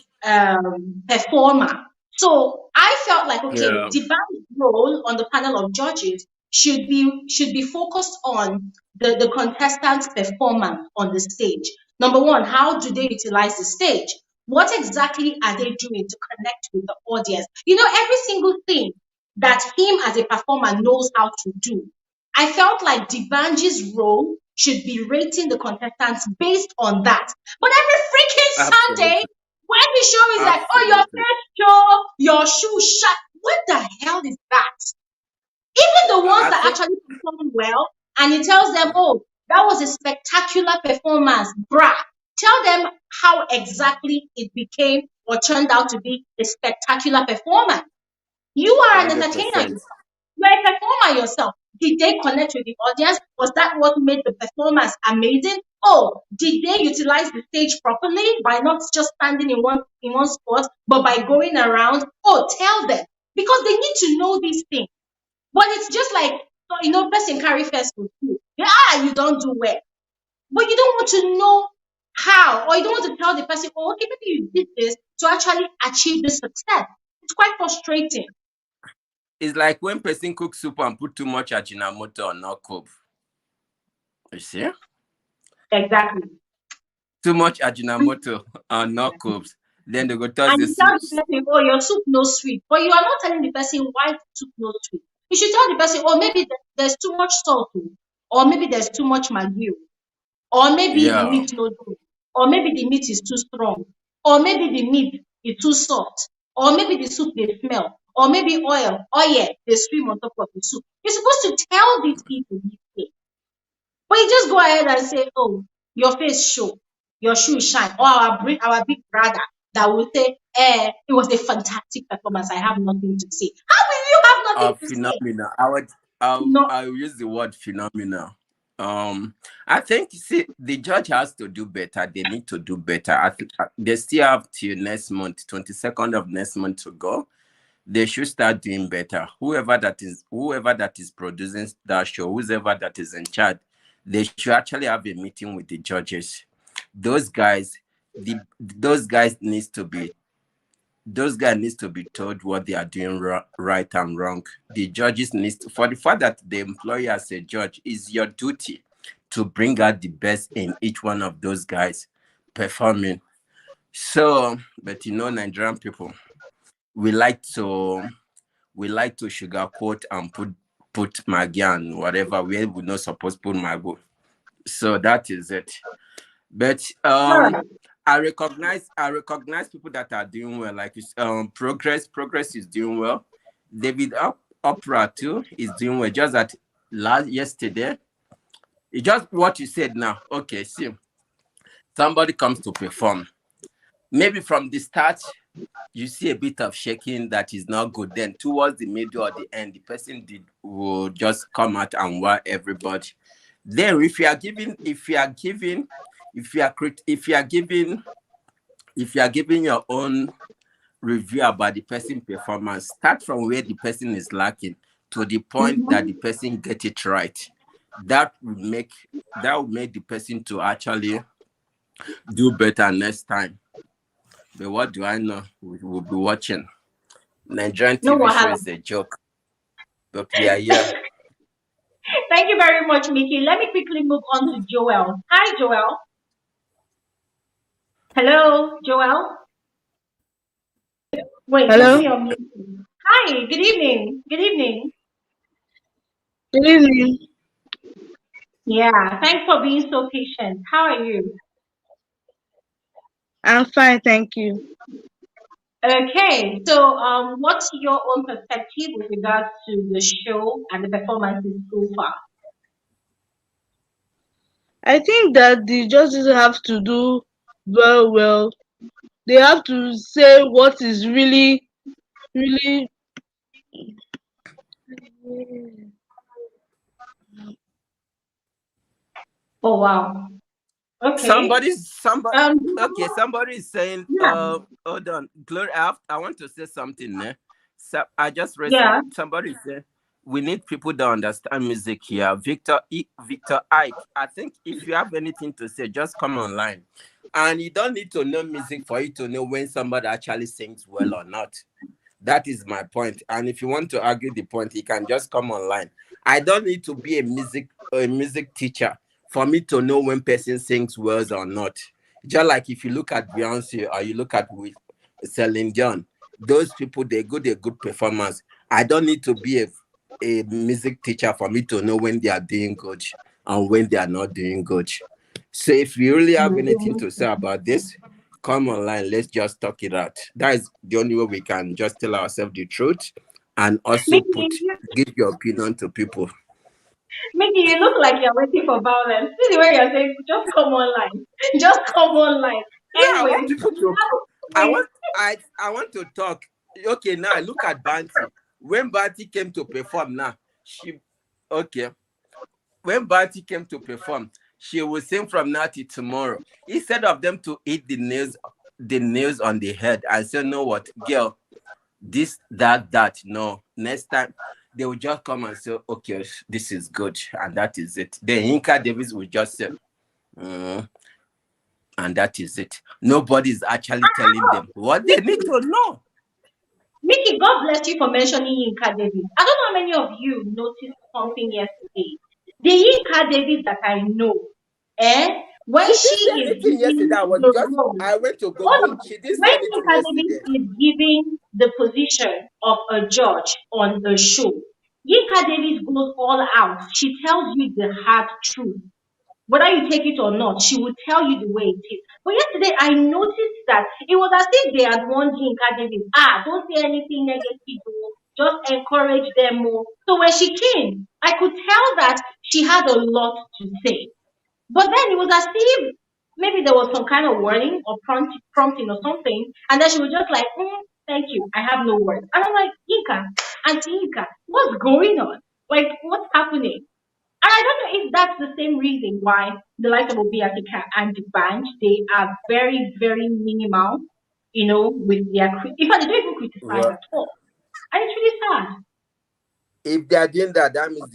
performer. So I felt like, okay, Yeah. the band's role on the panel of judges should be focused on the contestants' performance on the stage. Number one, how do they utilize the stage? What exactly are they doing to connect with the audience? Every single thing that him as a performer knows how to do. I felt like D'banj's role should be rating the contestants based on that. But every freaking Sunday, Absolutely. when the show is like, oh, your Absolutely. face show, your shoe shut. What the hell is that? Even the ones I that think actually perform well, and he tells them, oh, that was a spectacular performance, bruh. Tell them how exactly it became or turned out to be a spectacular performance. You are an entertainer 100%. yourself. You're a performer yourself. Did they connect with the audience? Was that what made the performance amazing? Oh, did they utilize the stage properly by not just standing in one spot, but by going around? Oh, tell them because they need to know these things. But it's just like person carry first for two. Yeah, you don't do well, but you don't want to know how, or you don't want to tell the person, oh, okay, maybe you did this to actually achieve this success. It's quite frustrating. It's like when person cook soup and put too much ajinomoto or not cook. You see? Exactly. Too much ajinomoto or not cook. Then they go toss And the you tell the soups. person, oh, your soup no sweet. But you are not telling the person why the soup no sweet. You should tell the person, oh, maybe there's too much salt, oh, or maybe there's too much maggi, oh, or maybe the Yeah. meat no good, or maybe the meat is too strong, or maybe the meat is too soft, or maybe the soup they smell, or maybe oil they swim on top of the soup. You're supposed to tell these people these things. But you just go ahead and say, oh, your face show, your shoes shine, or our big brother that will say, it was a fantastic performance. I have nothing to say. How will you have nothing to say? Phenomena. No, I will use the word phenomena. I think see the judge has to do better. They need to do better. I think they still have till next month, 22nd of next month to go. They should start doing better. Whoever that is producing that show, whoever that is in charge, they should actually have a meeting with the judges. Those guys, those guys needs to be told what they are doing right and wrong. The judges needs to, for the fact that the employer as a judge is your duty to bring out the best in each one of those guys performing. So, but Nigerian people, we like to sugarcoat and put Maggi and whatever where we're not supposed to put Mago. So that is it. But sure. I recognize people that are doing well. Like Progress is doing well. David Opera too is doing well. Just that yesterday, it's just what you said now. Okay, see, somebody comes to perform. Maybe from the start, you see a bit of shaking that is not good. Then towards the middle or the end, the person will just come out and wow everybody. Then if you are giving your own review about the person performance, start from where the person is lacking to the point that the person get it right. That will make the person to actually do better next time. But what do I know? We will be watching. Nigerian No TV show wahala. is a joke, but we are here. Thank you very much, Mickey. Let me quickly move on to Joel. Hi, Joel. Hello, Joel. Wait, Hello. maybe you're muted. Hi, good evening. Good evening. Good evening. Yeah, thanks for being so patient. How are you? I'm fine, thank you. Okay, so what's your own perspective with regards to the show and the performances so far? I think that the judges have to do very well. They have to say what is really. Oh wow. Okay. Somebody, Um. okay, somebody is saying, Yeah. hold on, Glory, I want to say something, eh? So I just read Yeah. somebody said, we need people that understand music here. Victor Ike, I think if you have anything to say, just come online. And you don't need to know music for you to know when somebody actually sings well or not. That is my point. And if you want to argue the point, you can just come online. I don't need to be a music teacher for me to know when person sings well or not. Just like if you look at Beyonce or you look at with Celine Dion, those people they're good performance. I don't need to be a music teacher for me to know when they are doing good and when they are not doing good. So if you really have anything to say about this, come online. Let's just talk it out. That is the only way we can just tell ourselves the truth and also Mickey, give your opinion to people. Mickey, you look like you're waiting for violence. See the way you're saying, just come online. Just come online. No, I want Anyway, people to. I wait. want. I want to talk. Okay, now look at Banty. When Banty came to perform, now she. Okay, when Banty came to perform, she will sing from now till tomorrow. Instead of them to eat the nails on the head and say, "No, what, girl, this, that. No, next time they will just come and say, okay, this is good, and that is it. Then Inca Davis will just say, "Mm," and that is it. Nobody is actually telling them what they need Mickey, to know. Mickey, God bless you for mentioning Yinka Davis. I don't know how many of you noticed something yesterday. The Yinka Davis that I know, when She she didn't say is anything yesterday. giving I was the just, role, I went to hold Google. on, She didn't say when anything Yinka Davis yesterday. is giving the position of a judge on the show, Yinka Davis goes all out. She tells you the hard truth. Whether you take it or not, she will tell you the way it is. But yesterday, I noticed that it was as if they had warned Yinka Davis, don't say anything negative, oh, just encourage them more. So when she came, I could tell that she had a lot to say. But then it was as if maybe there was some kind of warning or prompting or something, and then she was just like, thank you, I have no words. And I'm like, Yinka, Auntie Yinka, what's going on? Like, what's happening? And I don't know if that's the same reason why the likes of Obi Asika and D'banj, they are very, very minimal, with their in fact they don't even criticize Well, at all. And it's really sad. if they are doing that, that means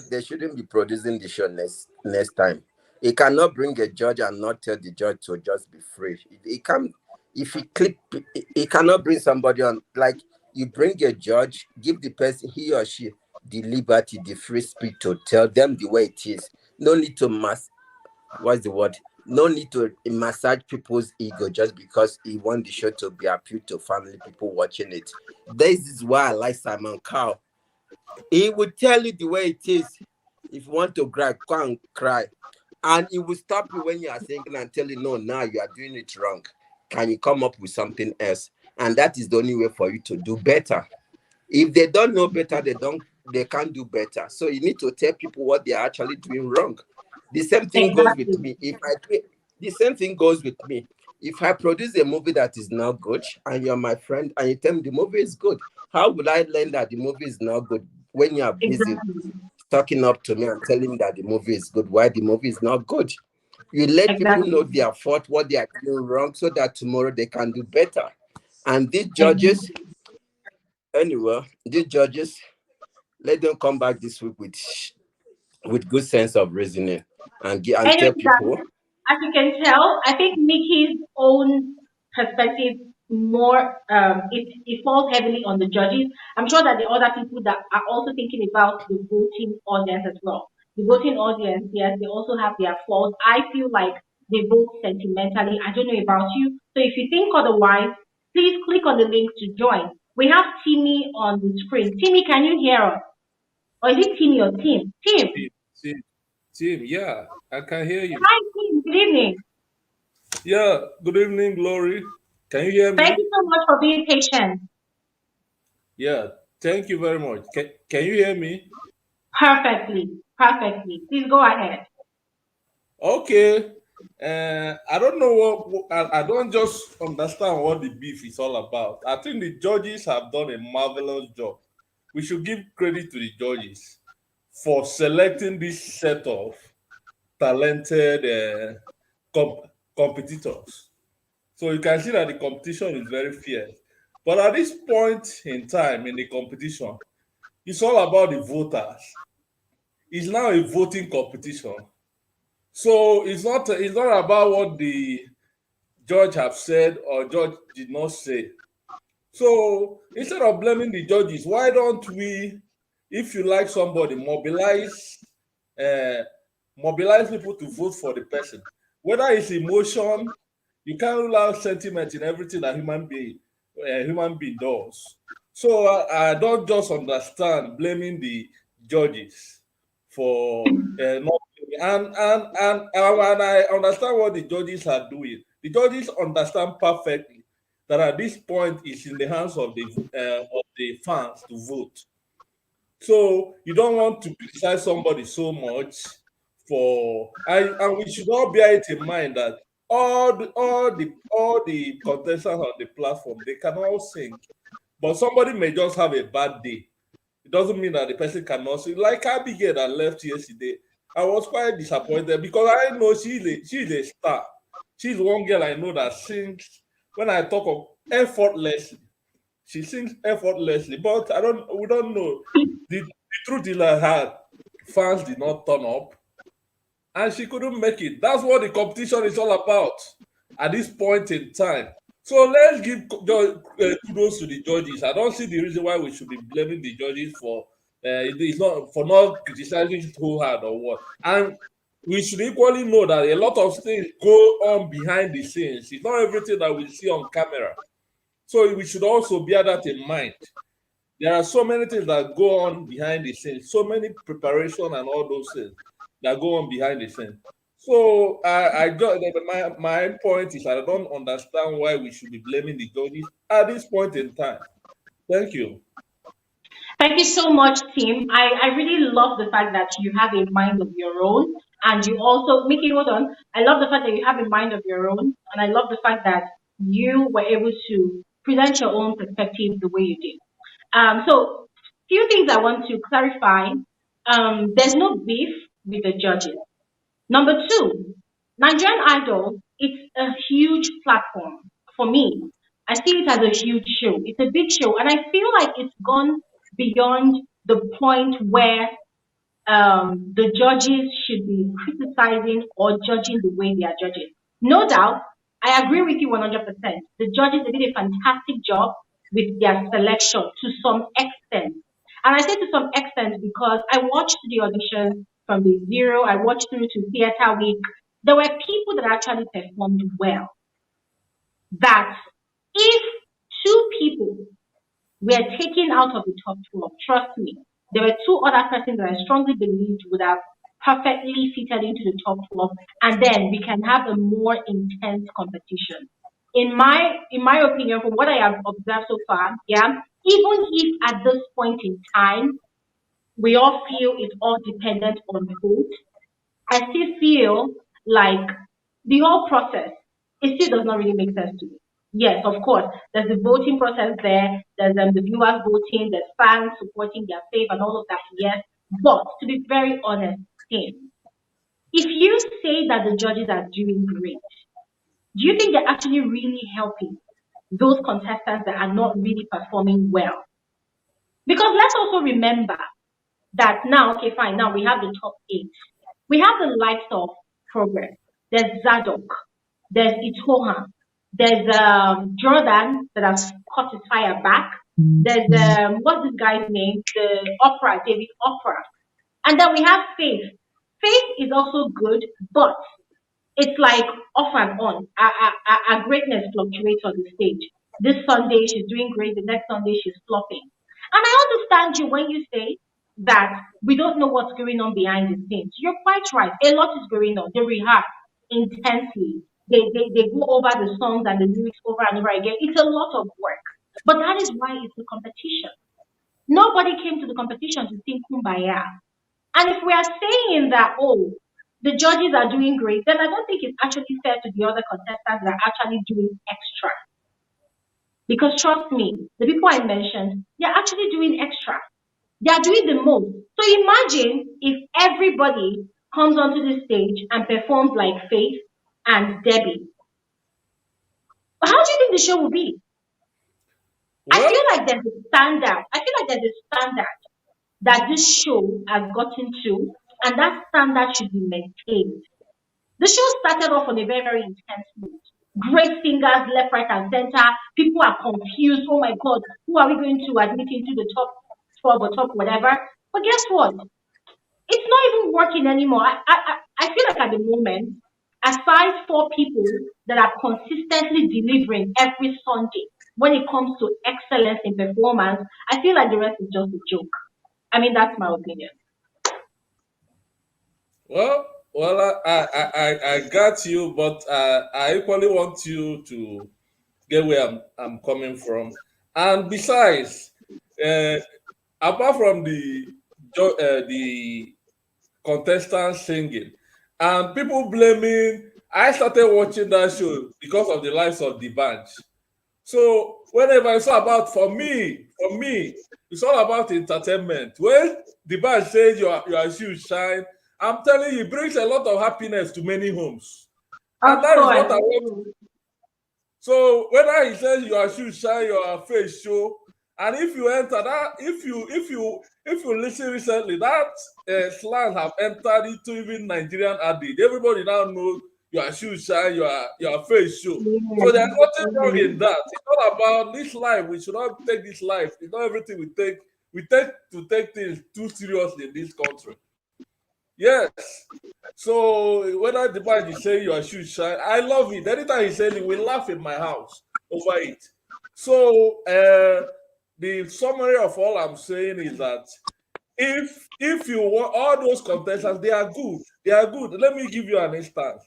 they shouldn't be producing the show next time. He cannot bring a judge and not tell the judge to just be free. He can, if he click, he cannot bring somebody on. Like, you bring a judge, give the person, he or she, the liberty, the free speech to tell them the way it is. No need to what's the word? No need to massage people's ego just because he want the show to be appeal to family people watching it. This is why I like Simon Cowell. He will tell you the way it is. If you want to cry, go and cry. And he will stop you when you are singing and tell you, no, now you are doing it wrong. Can you come up with something else? And that is the only way for you to do better. If they don't know better, they can't do better. So you need to tell people what they are actually doing wrong. The same thing goes with Exactly. me. The same thing goes with me. If I produce a movie that is not good and you're my friend and you tell me the movie is good, how will I learn that the movie is not good when you are busy Exactly. talking up to me and telling me that the movie is good, why the movie is not good? You let people Exactly. know their fault, what they are doing wrong, so that tomorrow they can do better. And these judges, Exactly. anyway, these judges, let them come back this week with good sense of reasoning and Anyway, tell people. as you can tell, I think Mickey's own perspective more it falls heavily on the judges. I'm sure that the other people that are also thinking about the voting audience as well. The voting audience, yes, they also have their faults. I feel like they vote sentimentally. I don't know about you. So if you think otherwise, please click on the link to join. We have Timmy on the screen. Timmy, can you hear us? Or is it Timmy or Tim? Tim. Tim, Tim, Tim, yeah, I can hear you. Hi, Tim. Good evening. Yeah, good evening, Glory. Can you hear Thank me? you so much for being patient. Yeah, thank you very much. Can you hear me? Perfectly. Perfectly. Please go ahead. Okay. I don't know I don't just understand what the beef is all about. I think the judges have done a marvelous job. We should give credit to the judges for selecting this set of talented competitors. So you can see that the competition is very fierce. But at this point in time in the competition, it's all about the voters. It's now a voting competition. So it's not about what the judge have said or judge did not say. So instead of blaming the judges, why don't we, if you like somebody, uh, mobilize people to vote for the person. Whether it's emotion, you can't rule out sentiment in everything that human being does. So I don't just understand blaming the judges for not and I understand what the judges are doing. The judges understand perfectly that at this point it's in the hands of the fans to vote. So you don't want to criticize somebody so much and we should all bear it in mind that all the contestants on the platform they can all sing, but somebody may just have a bad day. It doesn't mean that the person cannot sing. Like Abigail that left yesterday, I was quite disappointed because I know she's a star. She's one girl I know that sings. When I talk of effortlessly, she sings effortlessly, but we don't know. The truth is that her fans did not turn up and she couldn't make it. That's what the competition is all about at this point in time. So let's give kudos to the judges. I don't see the reason why we should be blaming the judges for it's not for not criticizing too hard or what. And we should equally know that a lot of things go on behind the scenes. It's not everything that we see on camera. So we should also bear that in mind. There are so many things that go on behind the scenes, so many preparation and all those things that go on behind the scenes. So I got my point is I don't understand why we should be blaming the judges at this point in time. Thank you. Thank you so much, Tim. I really love the fact that you have a mind of your own. And you also, Mickey, hold on. I love the fact that you have a mind of your own. And I love the fact that you were able to present your own perspective the way you did. So, few things I want to clarify. There's no beef with the judges. Number two, Nigerian Idol, it's a huge platform for me. I see it as a huge show. It's a big show, and I feel like it's gone beyond the point where the judges should be criticizing or judging the way they are judging. No doubt, I agree with you 100%. The judges they did a fantastic job with their selection to some extent. And I say to some extent because I watched the audition from the zero, I watched through to theater week. There were people that actually performed well. That if two people were taken out of the top 12. Trust me, there were two other persons that I strongly believed would have perfectly fitted into the top 12, and then we can have a more intense competition. In my opinion, from what I have observed so far, yeah, even if at this point in time we all feel it's all dependent on vote, I still feel like the whole process, it still does not really make sense to me. Yes, of course, there's the voting process there, there's the viewers voting, there's fans supporting their faith and all of that, yes. But to be very honest, Tim, if you say that the judges are doing great, do you think they're actually really helping those contestants that are not really performing well? Because let's also remember that now, okay, fine, now we have the top eight. We have the likes of Progress. There's Zadok. There's Itoha. There's Jordan that has caught his fire back. There's what's this guy's name? The Opera, David Opera. And then we have Faith. Faith is also good, but it's like off and on. Our greatness fluctuates on the stage. This Sunday she's doing great, the next Sunday she's flopping. And I understand you when you say that we don't know what's going on behind the scenes. You're quite right. A lot is going on. They rehearse intensely. They go over the songs and the lyrics over and over again. It's a lot of work. But that is why it's a competition. Nobody came to the competition to sing Kumbaya. And if we are saying that, oh, the judges are doing great, then I don't think it's actually fair to the other contestants that are actually doing extra. Because trust me, the people I mentioned, they're actually doing extra. They are doing the most. So imagine if everybody comes onto the stage and performs like Faith and Debbie. How do you think the show will be? I Well, feel like there's a standard. I feel like there's a standard that this show has gotten to, and that standard should be maintained. The show started off on a very, very intense note. Great singers left, right, and center. People are confused. Oh my God, who are we going to admit into the top 12 or top whatever? But guess what? It's not even working anymore. I feel like at the moment, aside for people that are consistently delivering every Sunday when it comes to excellence in performance, I feel like the rest is just a joke. I mean, that's my opinion. I got you, but I equally want you to get where I'm coming from. And besides, uh, apart from the contestants singing and people blaming, I started watching that show because of the lives of D'banj. So whenever it's all about for me, it's all about entertainment. When the band says your shoes shine, I'm telling you, it brings a lot of happiness to many homes. Of And that is what I want. course. So whether he says your shoes shine, your face show, and if you enter that, if you listen recently, that slang have entered into even Nigerian Idol. Everybody now knows your shoes shine, your face show. So there's nothing wrong in that. It's not about this life. We should not take this life. It's not everything we take. We take to take things too seriously in this country. Yes. So whether the man is saying your shoes shine, I love it. Anytime he's saying it, we laugh in my house over it. So the summary of all I'm saying is that if you want all those contestants, they are good. They are good. Let me give you an instance.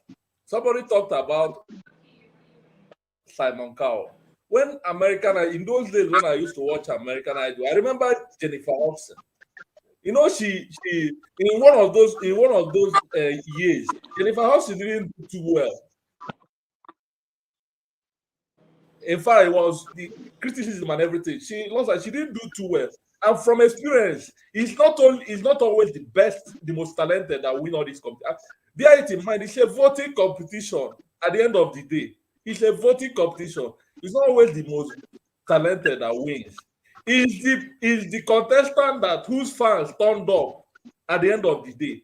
Somebody talked about Simon Cowell. When in those days when I used to watch American Idol, I remember Jennifer Hudson. You know, she in one of those years, Jennifer Hudson didn't do too well. In fact, it was the criticism and everything. She looks like she didn't do too well. And from experience, it's not always the best, the most talented that win all these competitions. Bear it in mind, it's a voting competition at the end of the day. It's a voting competition. It's not always the most talented that wins. Is the contestant that whose fans turned up at the end of the day.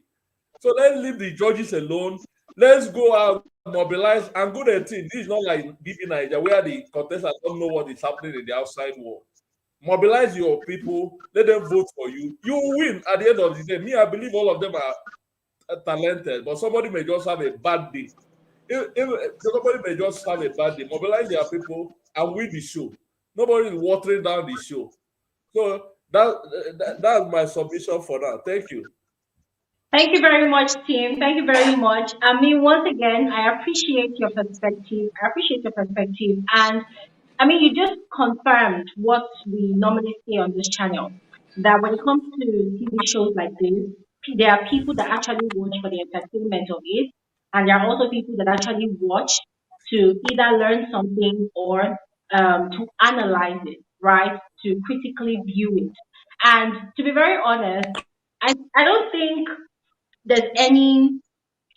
So let's leave the judges alone. Let's go out, mobilize, and go the team. This is not like BB Naija where the contestants don't know what is happening in the outside world. Mobilize your people, let them vote for you. You will win at the end of the day. Me, I believe all of them are talented, but somebody may just have a bad day. If somebody may just have a bad day, mobilize your people and win the show. Nobody is watering down the show. So that's my submission for now. Thank you. Thank you very much, team. Thank you very much. I mean, once again, I appreciate your perspective. I appreciate your perspective. And I mean, you just confirmed what we normally see on this channel, that when it comes to TV shows like this, there are people that actually watch for the entertainment of it, and there are also people that actually watch to either learn something or to analyze it, right? To critically view it. And to be very honest, I don't think there's any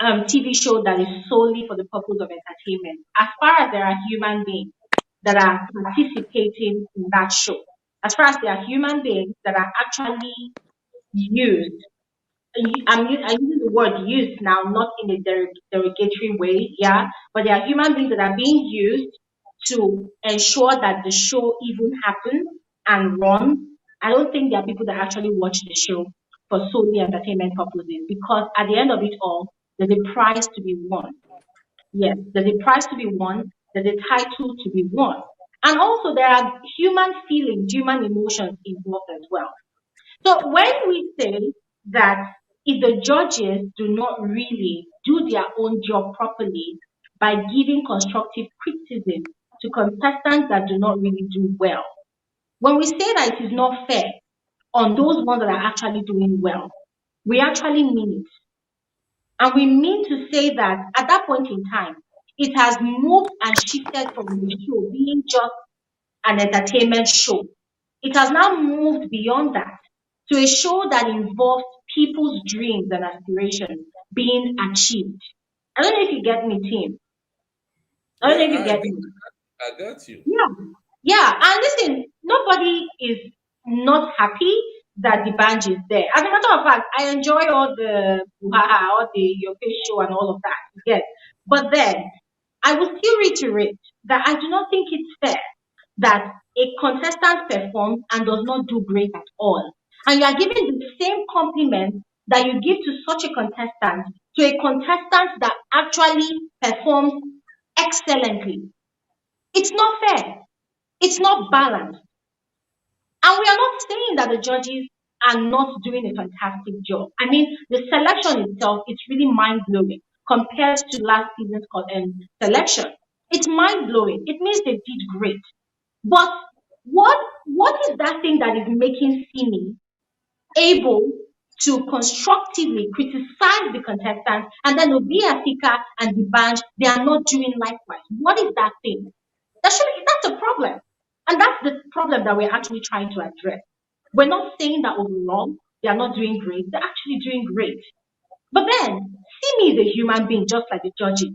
TV show that is solely for the purpose of entertainment. As far as there are human beings that are participating in that show, as far as there are human beings that are actually used, I'm using the word used now, not in a derogatory way, yeah, but there are human beings that are being used to ensure that the show even happens and runs. I don't think there are people that actually watch the show for solely entertainment purposes because at the end of it all, there's a prize to be won. Yes, there's a prize to be won, there's a title to be won. And also, there are human feelings, human emotions involved as well. So when we say that if the judges do not really do their own job properly by giving constructive criticism to contestants that do not really do well, when we say that it is not fair on those ones that are actually doing well, we actually mean it. And we mean to say that at that point in time, it has moved and shifted from the show being just an entertainment show. It has now moved beyond that to a show that involves people's dreams and aspirations being achieved. I don't know if you get me, team. I don't know Yeah, if you get me. I got you. Yeah. Yeah. And listen, nobody is not happy that the band is there. As a matter of fact, I enjoy all the buhaha, all the your face show and all of that. Yes. But then I will still reiterate that I do not think it's fair that a contestant performs and does not do great at all. And you are giving the same compliment that you give to such a contestant to a contestant that actually performs excellently. It's not fair. It's not balanced. And we are not saying that the judges are not doing a fantastic job. I mean, the selection itself is really mind blowing compared to last season's selection. It's mind blowing. It means they did great. But what is that thing that is making Simi able to constructively criticize the contestants and then Obi Asika and D'banj, they are not doing likewise? What is that thing? That's a problem. And that's the problem that we're actually trying to address. We're not saying that overall they are not doing great. They're actually doing great. But then Simi is a human being just like the judges.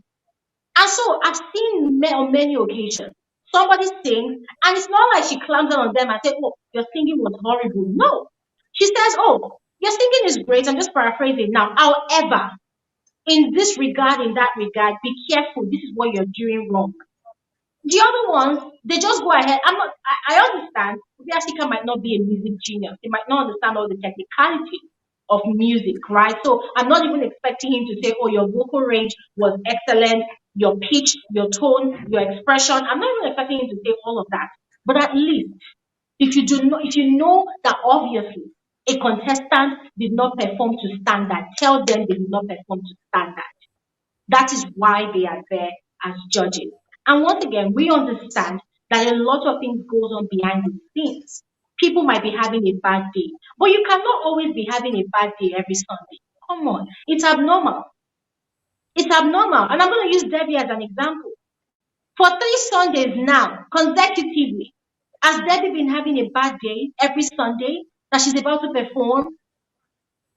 And so I've seen on many occasions somebody sings, and it's not like she clams down on them and says, "Oh, your singing was horrible." No, she says, "Oh, your singing is great." I'm just paraphrasing now. However, in this regard, in that regard, be careful. This is what you're doing wrong. The other ones, they just go ahead. I understand. Obiasika might not be a music genius. He might not understand all the technicality of music, right? So I'm not even expecting him to say, oh, your vocal range was excellent, your pitch, your tone, your expression. I'm not even expecting him to say all of that. But at least if you know that obviously a contestant did not perform to standard, tell them they did not perform to standard. That is why they are there as judges. And once again, we understand that a lot of things goes on behind the scenes. People might be having a bad day, but you cannot always be having a bad day every Sunday. Come on, it's abnormal. It's abnormal. And I'm going to use Debbie as an example. For 3 Sundays now, consecutively, has Debbie been having a bad day every Sunday that she's about to perform?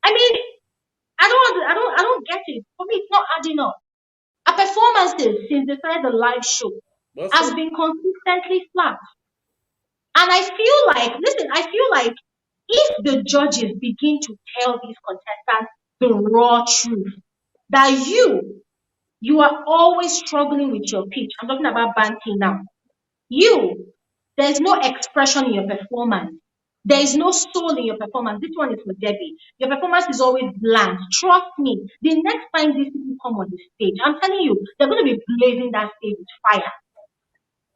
I mean, I don't get it. For me, it's not adding up. Her performances since they started the live show But has some, been consistently flat. And I feel like if the judges begin to tell these contestants the raw truth, that you are always struggling with your pitch. I'm talking about banting now. There's no expression in your performance. There is no soul in your performance. This one is for Debbie. Your performance is always bland. Trust me. The next time these people come on the stage, I'm telling you, they're going to be blazing that stage with fire.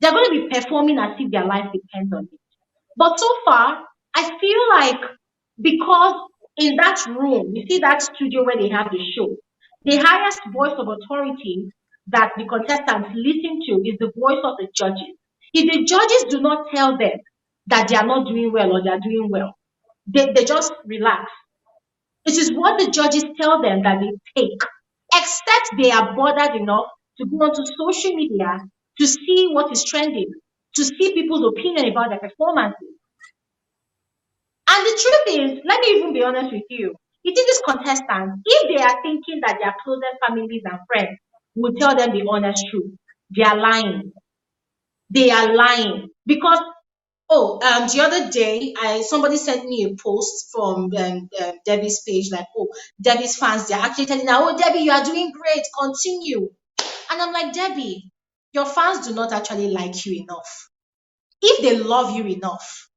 They're going to be performing as if their life depends on it. But so far, I feel like because in that room, you see that studio where they have the show, the highest voice of authority that the contestants listen to is the voice of the judges. If the judges do not tell them that they are not doing well or they are doing well, they just relax. It is what the judges tell them that they take, except they are bothered enough to go onto social media to see what is trending, to see people's opinion about their performances. And the truth is, let me even be honest with you, it is these contestants, if they are thinking that their closest families and friends will tell them the honest truth, they are lying. They are lying. Because the other day, somebody sent me a post from Debbie's page, like, oh, Debbie's fans, they're actually telling her, oh, Debbie, you are doing great, continue. And I'm like, Debbie, your fans do not actually like you enough. If they love you enough,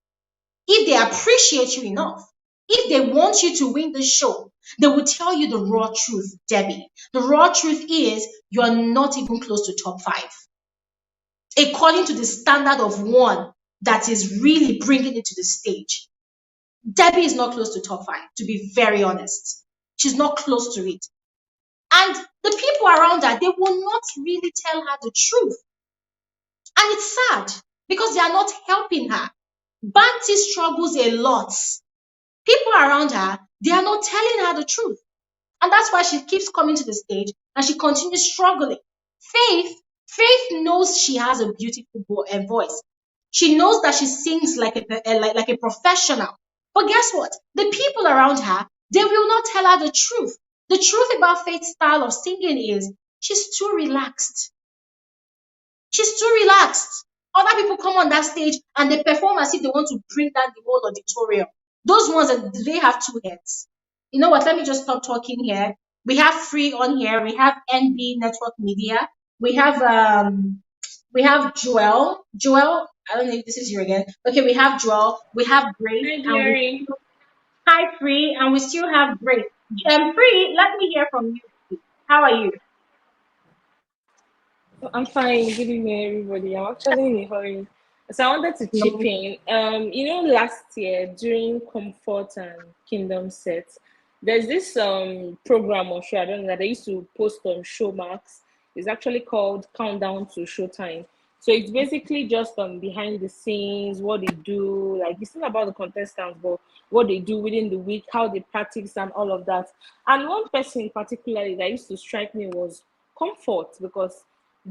if they appreciate you enough, if they want you to win the show, they will tell you the raw truth, Debbie. The raw truth is you're not even close to top 5. according to the standard of one that is really bringing it to the stage. Debbie is not close to top 5, to be very honest. She's not close to it. And the people around her, they will not really tell her the truth. And it's sad because they are not helping her. Banty struggles a lot. People around her, they are not telling her the truth. And that's why she keeps coming to the stage and she continues struggling. Faith knows she has a beautiful voice. She knows that she sings like a professional. But guess what? The people around her, they will not tell her the truth. The truth about Faith's style of singing is she's too relaxed. She's too relaxed. Other people come on that stage and they perform as if they want to bring down the whole auditorium. Those ones, they have two heads. You know what? Let me just stop talking here. We have Free on here. We have NB Network Media. We have Joel. Joel, I don't know if this is you again. Okay, we have Joel. We have Grace. Hi, And Glory. hi, Free. And we still have Grace. Free, let me hear from you. How are you? I'm fine. Good evening, everybody. I'm actually in a hurry. So I wanted to chip No. in. Last year during Comfort and Kingdom sets, there's this program or show I don't know that they used to post on Showmax. It's actually called Countdown to Showtime. So it's basically just behind the scenes, what they do. Like it's not about the contestants, but what they do within the week, how they practice, and all of that. And one person particularly that used to strike me was Comfort because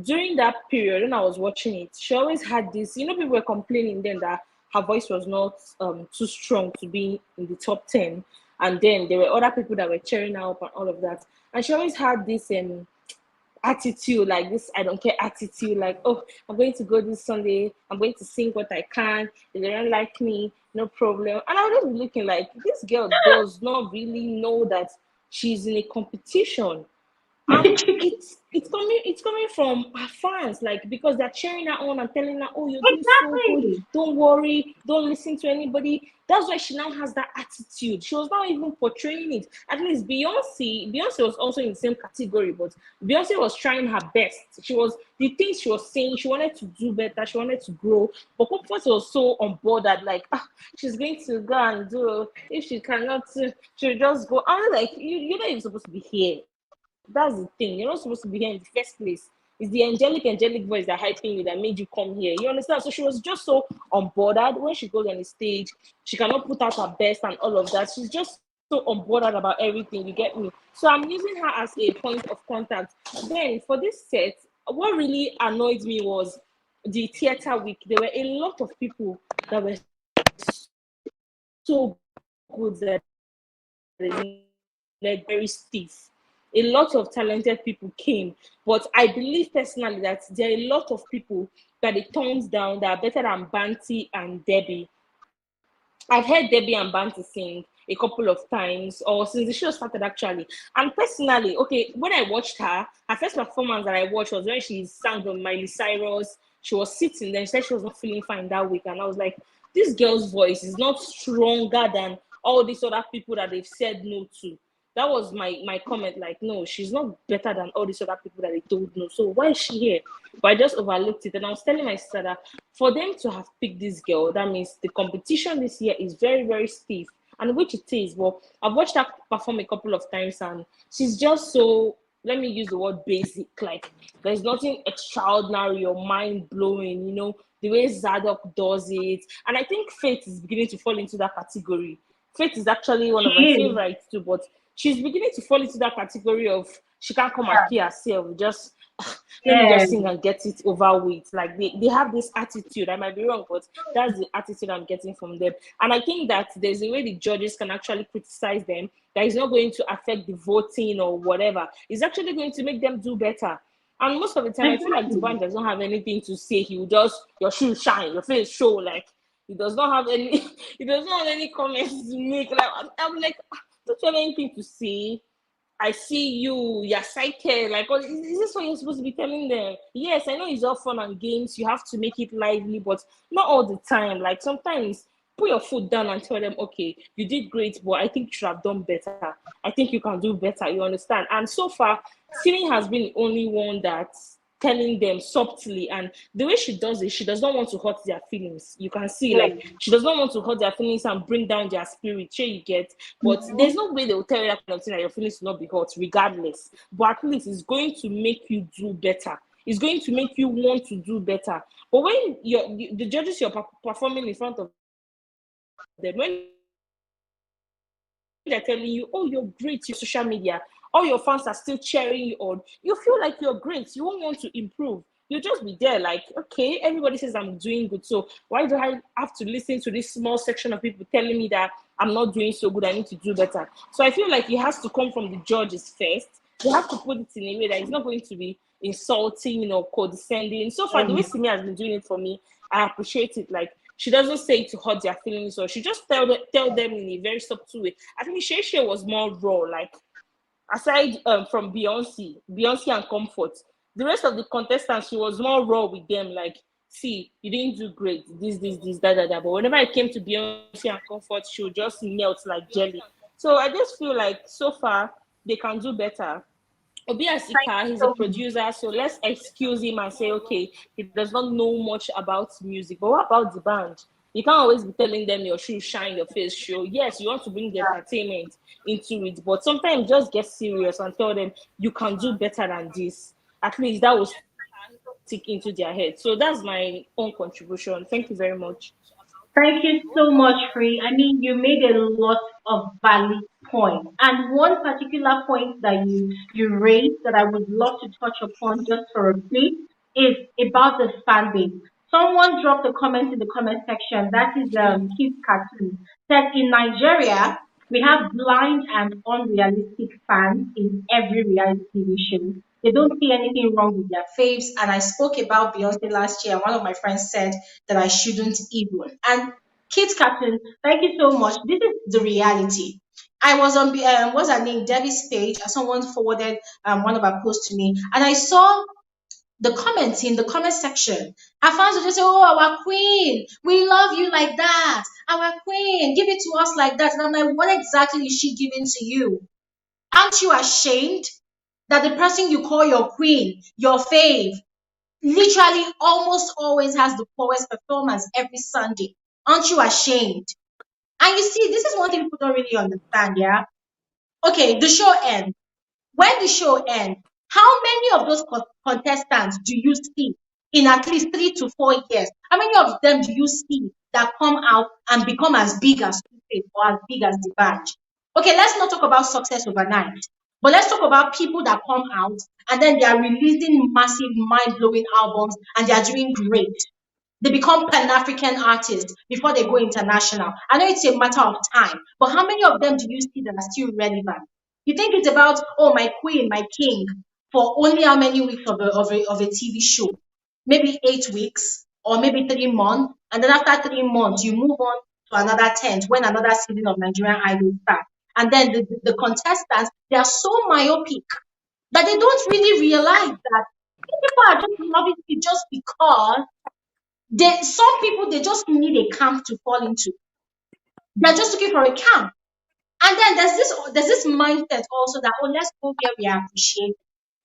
during that period when I was watching it, she always had this, people were complaining then that her voice was not too strong to be in the top 10. And then there were other people that were cheering her up and all of that. And she always had this attitude, like this I don't care attitude, like, oh, I'm going to go this Sunday, I'm going to sing what I can. If they don't like me, no problem. And I was just looking like this girl does not really know that she's in a competition, and it's coming from her fans, like because they're cheering her on and telling her, oh, you're doing so good, Exactly. don't worry, don't listen to anybody. That's why she now has that attitude. She was not even portraying it. At least Beyonce was also in the same category, but Beyonce was trying her best. She was the things she was saying, she wanted to do better, she wanted to grow. But Comfort was so on board that like she's going to go and do, if she cannot, she'll just go. I'm like, you're not even supposed to be here. That's the thing. You're not supposed to be here in the first place. It's the angelic voice that hyping you that made you come here. You understand? So she was just so unbothered. When she goes on the stage, she cannot put out her best and all of that. She's just so unbothered about everything. You get me? So I'm using her as a point of contact. Then for this set, what really annoyed me was the theater week. There were a lot of people that were so good that they're very stiff. A lot of talented people came, but I believe personally that there are a lot of people that it turns down that are better than Banty and Debbie. I've heard Debbie and Banty sing a couple of times, or since the show started actually. And personally, okay, when I watched her first performance that I watched was when she sang on Miley Cyrus. She was sitting there, she said she was not feeling fine that week. And I was like, this girl's voice is not stronger than all these other people that they've said no to. That was my comment. Like, no, she's not better than all these other people that they told no. So why is she here? But I just overlooked it. And I was telling my sister that for them to have picked this girl, that means the competition this year is very, very stiff. And which it is. But I've watched her perform a couple of times and she's just so, let me use the word basic. Like, there's nothing extraordinary or mind blowing, the way Zadok does it. And I think Faith is beginning to fall into that category. Faith is actually one She of my is. favorites too, but she's beginning to fall into that category of she can't come and kill herself. Just let me Yeah. just sing and get it over with. Like they have this attitude. I might be wrong, but that's the attitude I'm getting from them. And I think that there's a way the judges can actually criticize them that is not going to affect the voting or whatever. It's actually going to make them do better. And most of the time, I feel like Exactly. D'banj does not have anything to say. He will just your shoes shine, your face show. Like he does not have any. He does not have any comments to make. Like I'm like, don't you have anything to say? I see you're excited. Like, oh, is this what you're supposed to be telling them? Yes, I know it's all fun and games. You have to make it lively, but not all the time. Like, sometimes put your foot down and tell them, okay, you did great, but I think you should have done better. I think you can do better. You understand? And so far, Simi has been the only one that telling them subtly, and the way she does it, she does not want to hurt their feelings. You can see, like, she does not want to hurt their feelings and bring down their spirit. Sure, you get, but there's no way they will tell you that kind of thing, that your feelings will not be hurt regardless. But at least it's going to make you do better. It's going to make you want to do better. But when the judges you're performing in front of them, when they're telling you, oh, you're great, your social media, all your fans are still cheering you on, you feel like you're great. You won't want to improve. You'll just be there like, okay, everybody says I'm doing good, so why do I have to listen to this small section of people telling me that I'm not doing so good, I need to do better? So I feel like it has to come from the judges first. You have to put it in a way that it's not going to be insulting, condescending. So far, the way Simi has been doing it for me, I appreciate it. Like, she doesn't say it to hurt their feelings, or she just tell them in a very subtle way. I think Shay was more raw, like, aside from Beyonce and Comfort, the rest of the contestants, she was more raw with them, like, see, you didn't do great, this, that. But whenever it came to Beyonce and Comfort, she would just melt like jelly. So I just feel like so far they can do better. Obi Asika, he's a producer, so let's excuse him and say, okay, he does not know much about music. But what about D'banj? You can't always be telling them your shoe shine, your face show. Yes, you want to bring the entertainment into it, but sometimes just get serious and tell them you can do better than this. At least that will stick into their head. So that's my own contribution. Thank you very much. Thank you so much, Free. I mean, you made a lot of valid points. And one particular point that you raised that I would love to touch upon just for a bit is about the fan base. Someone dropped a comment in the comment section. That is Kids Cartoon. Said in Nigeria, we have blind and unrealistic fans in every reality TV show. They don't see anything wrong with their faves. And I spoke about Beyonce last year. One of my friends said that I shouldn't even. And Kit Captain, thank you so much. This is the reality. I was on what's her name, Debbie's page, and someone forwarded one of her posts to me, and I saw the comments in the comment section. Her fans would just say, "Oh, our queen, we love you like that. Our queen, give it to us like that." And I'm like, "What exactly is she giving to you? Aren't you ashamed that the person you call your queen, your fave, literally almost always has the poorest performance every Sunday? Aren't you ashamed?" And you see, this is one thing people don't really understand, yeah? Okay, the show ends. When the show ends, how many of those contestants do you see in at least 3 to 4 years? How many of them do you see that come out and become as big as Two-Face or as big as D'banj? Okay, let's not talk about success overnight, but let's talk about people that come out and then they are releasing massive, mind-blowing albums and they are doing great. They become Pan-African artists before they go international. I know it's a matter of time, but how many of them do you see that are still relevant? You think it's about, oh, my queen, my king, for only how many weeks of a TV show? Maybe 8 weeks or maybe 3 months. And then after 3 months, you move on to another tent when another season of Nigerian Idol starts. And then the contestants, they are so myopic that they don't really realize that people are just loving it just because some people they just need a camp to fall into. They're just looking for a camp. And then there's this mindset also that, oh, let's go where we are appreciated.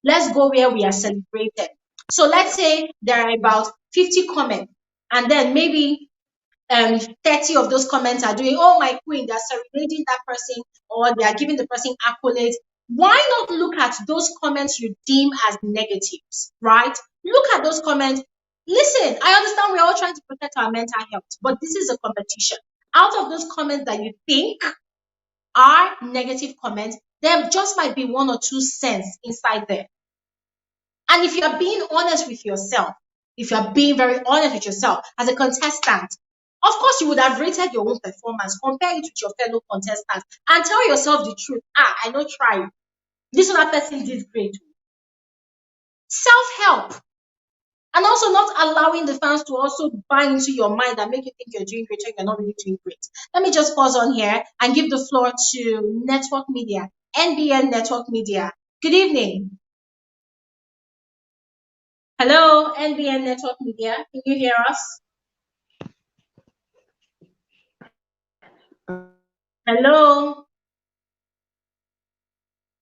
Let's go where we are celebrated. So let's say there are about 50 comments, and then maybe 30 of those comments are doing, oh, my queen, they're serenading that person, or they are giving the person accolades. Why not look at those comments you deem as negatives, right? Look at those comments. Listen, I understand we're all trying to protect our mental health, but this is a competition. Out of those comments that you think are negative comments, there just might be 1 or 2 cents inside there. And if you're being honest with yourself, if you're being very honest with yourself as a contestant, of course you would have rated your own performance, compare it with your fellow contestants, and tell yourself the truth. I know try. This other person did great. Self-help. And also not allowing the fans to also buy into your mind and make you think you're doing great when you're not really doing great. Let me just pause on here and give the floor to Network Media, NBN Network Media. Good evening. Hello, NBN Network Media. Can you hear us? Hello,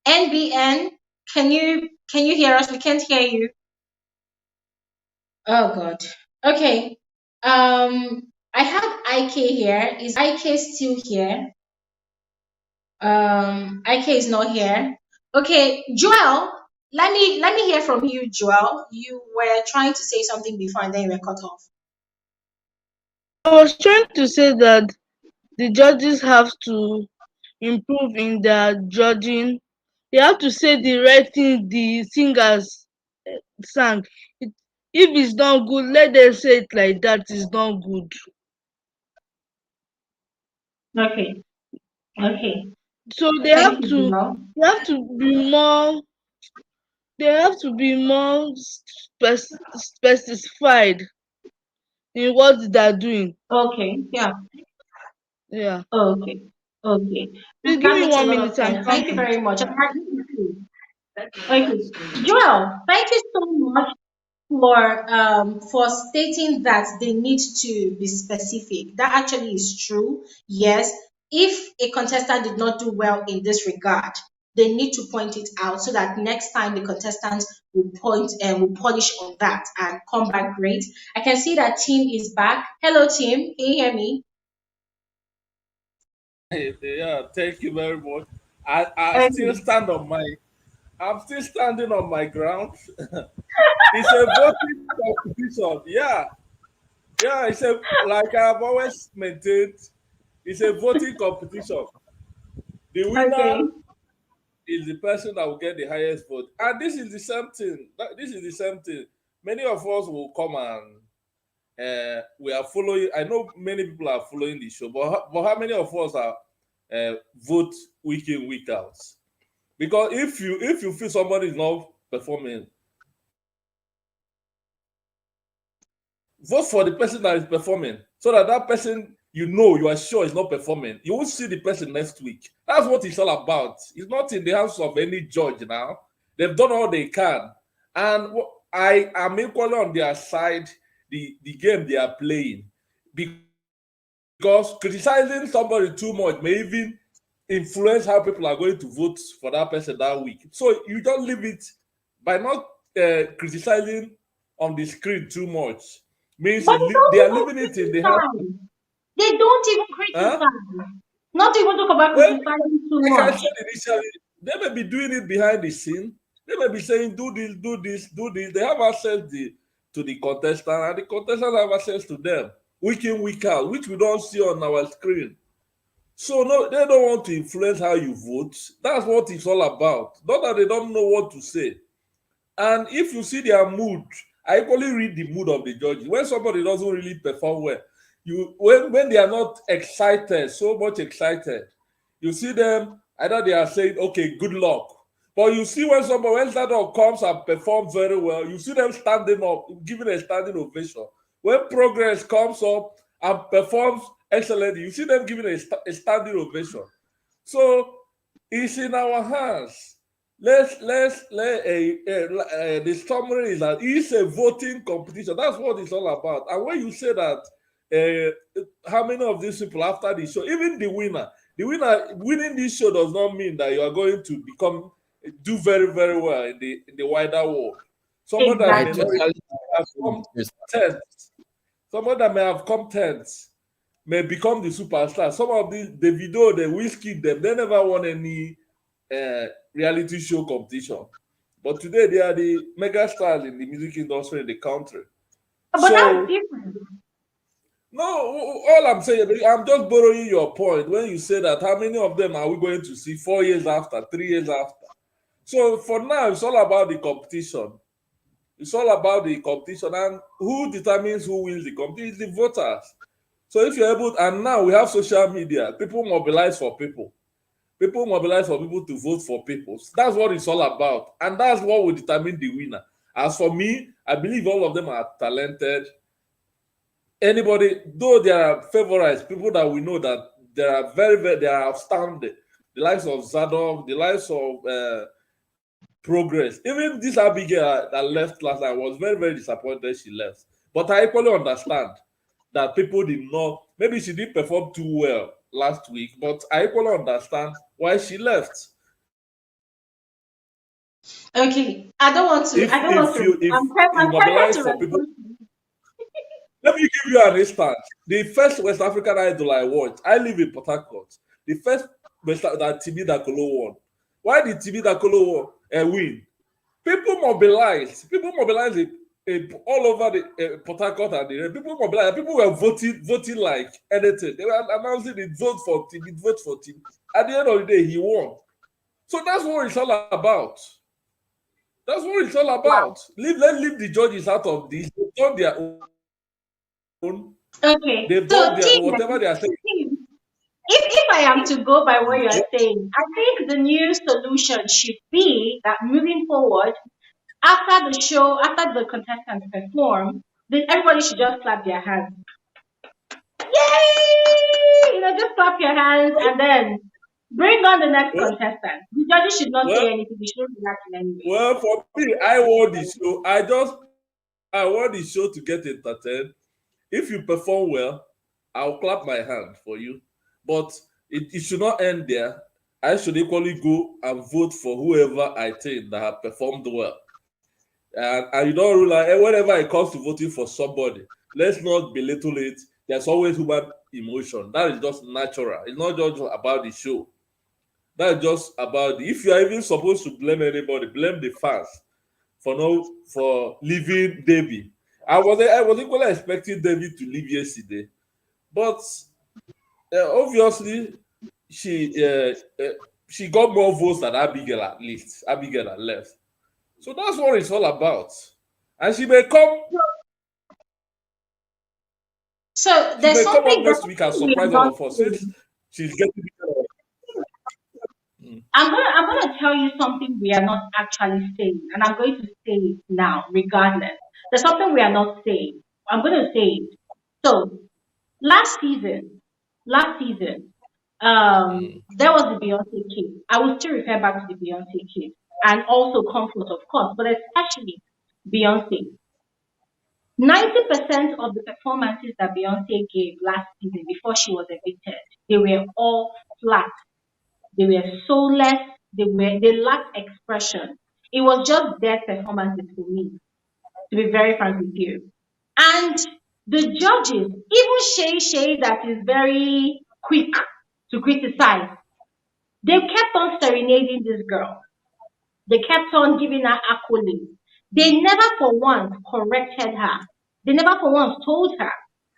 NBN. Can you hear us? We can't hear you. Oh God. Okay. I had IK here. Is IK still here? IK is not here. Okay, Joel. Let me hear from you, Joel. You were trying to say something before, and then you were cut off. I was trying to say that the judges have to improve in their judging. They have to say the right thing the singers sang. It, if it's not good, let them say it like that. It's not good. Okay. Okay. So Thank you, Joel. they have to be more they have to be more specified in what they're doing. Okay. Yeah. Yeah. Okay. Okay. Please give That me makes a one lot of minute. I'm sense. Thank you coming. very much. Okay. Joel, thank you so much for stating that they need to be specific. That actually is true. Yes, if a contestant did not do well in this regard, they need to point it out so that next time the contestants will point and will polish on that and come back great. I can see that Tim is back. Hello, Tim. Can you hear me? Yeah, thank you very much. I still Okay. stand on my I'm still standing on my ground. It's a voting competition. Yeah. Yeah, it's a like I've always maintained, it's a voting competition. The Okay. winner is the person that will get the highest vote. And this is the same thing. This is the same thing. Many of us will come and we are following. I know many people are following the show, but how many of us are vote week in, week out? Because if you feel somebody is not performing, vote for the person that is performing, so that that person you are sure is not performing. You will see the person next week. That's what it's all about. It's not in the hands of any judge now. They've done all they can, and I am equally on their side. The game they are playing, because criticizing somebody too much may even influence how people are going to vote for that person that week. So you don't leave it by not criticizing on the screen too much. Means But they don't they are even leaving it in the hands. criticize. They don't even Huh? criticize. Not even talk about Well, criticizing too like I much. said initially, they may be doing it behind the scene. They may be saying, do this, do this, do this. They have access to the contestant, and the contestant have access to them week in, week out, which we don't see on our screen. So no, they don't want to influence how you vote. That's what it's all about. Not that they don't know what to say. And if you see their mood, I equally read the mood of the judges. When somebody doesn't really perform well, when they are not excited, so much excited, you see them either they are saying, okay, good luck. But you see when that dog comes and performs very well, you see them standing up, giving a standing ovation. When progress comes up and performs excellently, you see them giving a standing ovation. So it's in our hands. Let's let the summary is that it's a voting competition. That's what it's all about. And when you say that, how many of these people after the show, even the winner winning this show does not mean that you are going to do very very well in the wider world. Someone that may not Exactly. have come tenth, someone that may have come tenth may become the superstar. Some of the video, the whiskey, them they never won any reality show competition, but today they are the mega stars in the music industry in the country. But that's So different. no, all I'm saying, I'm just borrowing your point when you say that how many of them are we going to see 4 years after, 3 years after? So for now, it's all about the competition. It's all about the competition, and who determines who wins the competition is the voters. So if you're able, and now we have social media, people mobilize for people. People mobilize for people to vote for people. That's what it's all about. And that's what will determine the winner. As for me, I believe all of them are talented. Anybody, though there are favorites, people that we know that they are they are outstanding. The likes of Zadok, the likes of Progress. Even this Abigail that left last night, I was very, very disappointed she left. But I equally understand that people did not, maybe she didn't perform too well last week, but I equally understand why she left. Okay. I don't want to. I don't want to. If I'm you tempted to mobilize for people, respond. Let me give you an instance. The first West African Idol I watched, I live in Port Harcourt. The first that TB Dakolo won. Why did TB Dakolo win? People mobilized. People mobilized all over the Port Harcourt and the people mobilized. People were voting like anything. They were announcing the vote for TB, vote for TB. At the end of the day, he won. So that's what it's all about. That's what it's all about. Let's leave the judges out of this. They've done their own. Okay. They've So, done their whatever they are saying. if I am to go by what you are saying, I think the new solution should be that moving forward, after the show, after the contestants perform, then everybody should just clap their hands. Yay! Just clap your hands and then bring on the next contestant. The judges should not say anything. They shouldn't react in any way. Well, for me, I want the show. I want the show to get entertained. If you perform well, I'll clap my hand for you. But it should not end there. I should equally go and vote for whoever I think that have performed well. And you don't rule out whenever it comes to voting for somebody, let's not belittle it. There's always human emotion. That is just natural. It's not just about the show. That's just about if you are even supposed to blame anybody, blame the fans for leaving Debbie. I was equally expecting Debbie to leave yesterday, but obviously she got more votes than Abigail at least. Abigail had left, so that's what it's all about. And she may come. So there's something next week and surprise all of us since she's getting. I'm gonna tell you something we are not actually saying, and I'm going to say it now, regardless. There's something we are not saying. I'm gonna say it. So last season, there was the Beyonce case. I will still refer back to the Beyonce case, and also Comfort, of course, but especially Beyonce. 90% of the performances that Beyonce gave last season before she was evicted, they were all flat. They were soulless. They lacked expression. It was just dead performances for me, to be very frank with you. And the judges, even Shay that is very quick to criticize, they kept on serenading this girl. They kept on giving her accolades. They never for once corrected her. They never for once told her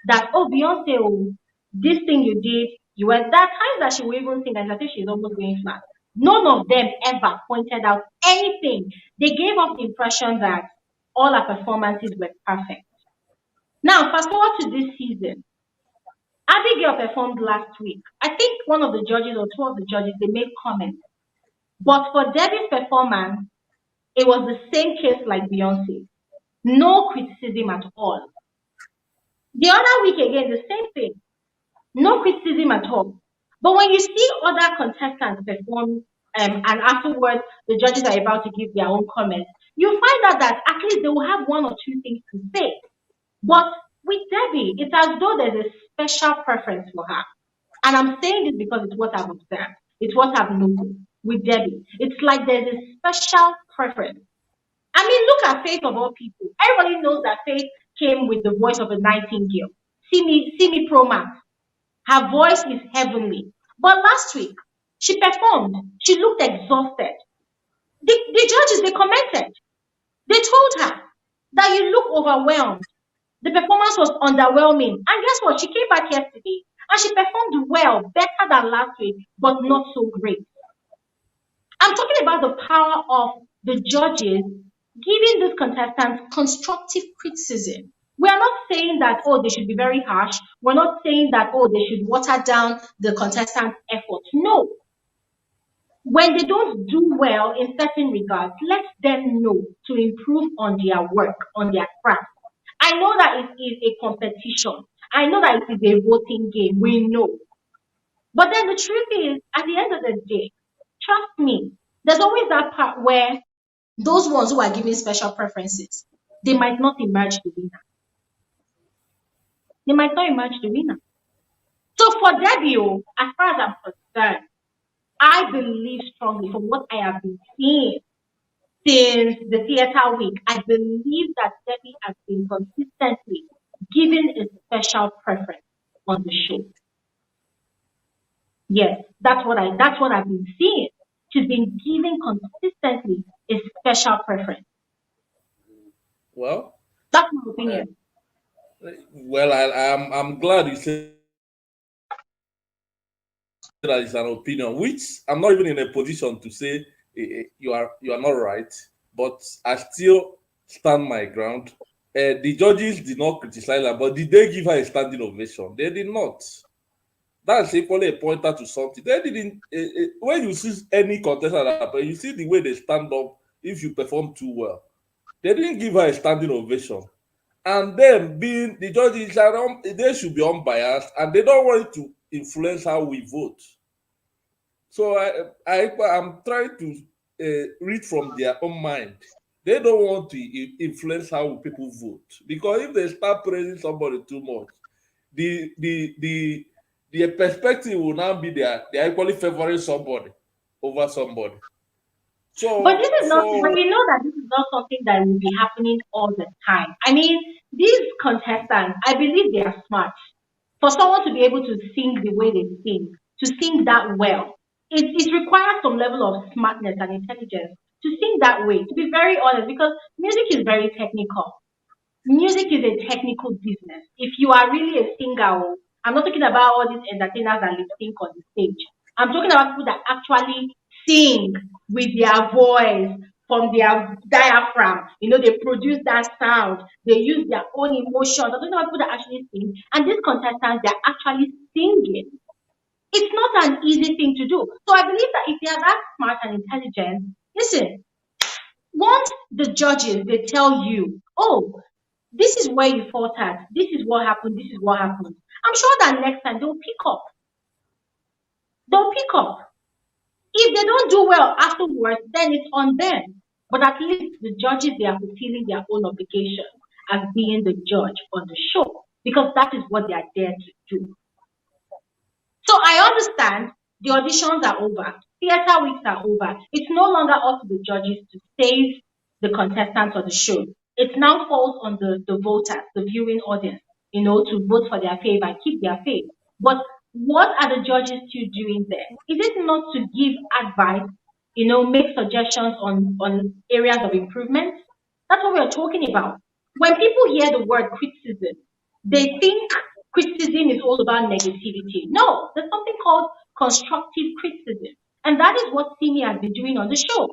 that, oh, Beyonce, oh, this thing you did, you were that time that she will even think that I think she's almost going flat. None of them ever pointed out anything. They gave off the impression that all her performances were perfect. Now, fast forward to this season. Abigail performed last week. I think one of the judges or two of the judges, they made comments. But for Debbie's performance, it was the same case like Beyonce. No criticism at all. The other week again, the same thing. No criticism at all. But when you see other contestants perform and afterwards the judges are about to give their own comments, you find out that at least they will have one or two things to say. But with Debbie, it's as though there's a special preference for her. And I'm saying this because it's what I've observed. It's what I've noticed with Debbie. It's like there's a special preference. I mean, look at Faith of all people. Everybody knows that Faith came with the voice of a nightingale. Simi Pro Max. Her voice is heavenly. But last week, she performed. She looked exhausted. The judges, they commented. They told her that you look overwhelmed. The performance was underwhelming. And guess what? She came back yesterday and she performed well, better than last week, but not so great. I'm talking about the power of the judges giving these contestants constructive criticism. We are not saying that, oh, they should be very harsh. We're not saying that, oh, they should water down the contestants' efforts. No. When they don't do well in certain regards, let them know to improve on their work, on their craft. I know that it is a competition. I know that it is a voting game. We know. But then the truth is, at the end of the day, trust me, there's always that part where those ones who are given special preferences, they might not emerge the winner. They might not emerge the winner. So for Debbie, as far as I'm concerned, I believe strongly from what I have been seeing since the theater week, I believe that Debbie has been consistently given a special preference on the show. Yes, that's what I've been seeing. She's been given consistently a special preference. Well, That's my uh, opinion. I'm glad you said that it's an opinion, which I'm not even in a position to say you are not right, but I still stand my ground. The judges did not criticize her, but did they give her a standing ovation? They did not. That's equally a pointer to something. They didn't. When you see any contestant, you see the way they stand up if you perform too well. They didn't give her a standing ovation. And them being the judges, they should be unbiased and they don't want to influence how we vote. So I'm trying to read from their own mind. They don't want to influence how people vote because if they start praising somebody too much, the perspective will now be they're equally favoring somebody over somebody. But So this is not, but so you know that this is not something that will be happening all the time. I mean, these contestants, I believe they are smart. For someone to be able to sing the way they sing, to sing that well, it requires some level of smartness and intelligence to sing that way, to be very honest, because music is very technical. Music is a technical business. If you are really a singer, oh, I'm not talking about all these entertainers that lip sync on the stage. I'm talking about people that actually sing with their voice from their diaphragm. You know, they produce that sound. They use their own emotions. I'm talking about people that actually sing. And these contestants, they're actually singing. It's not an easy thing to do. So I believe that if they are that smart and intelligent, listen, once the judges they tell you, oh, this is where you fought at, this is what happened, this is what happened. I'm sure that next time they'll pick up. They'll pick up. If they don't do well afterwards, then it's on them. But at least the judges they are fulfilling their own obligation as being the judge on the show because that is what they are there to do. So I understand the auditions are over, theater weeks are over. It's no longer up to the judges to save the contestants of the show. It now falls on the voters, the viewing audience, you know, to vote for their fave and keep their fave. But what are the judges still doing there? Is it not to give advice, you know, make suggestions on areas of improvement? That's what we're talking about. When people hear the word criticism, they think criticism is all about negativity. No, there's something called constructive criticism. And that is what Simi has been doing on the show.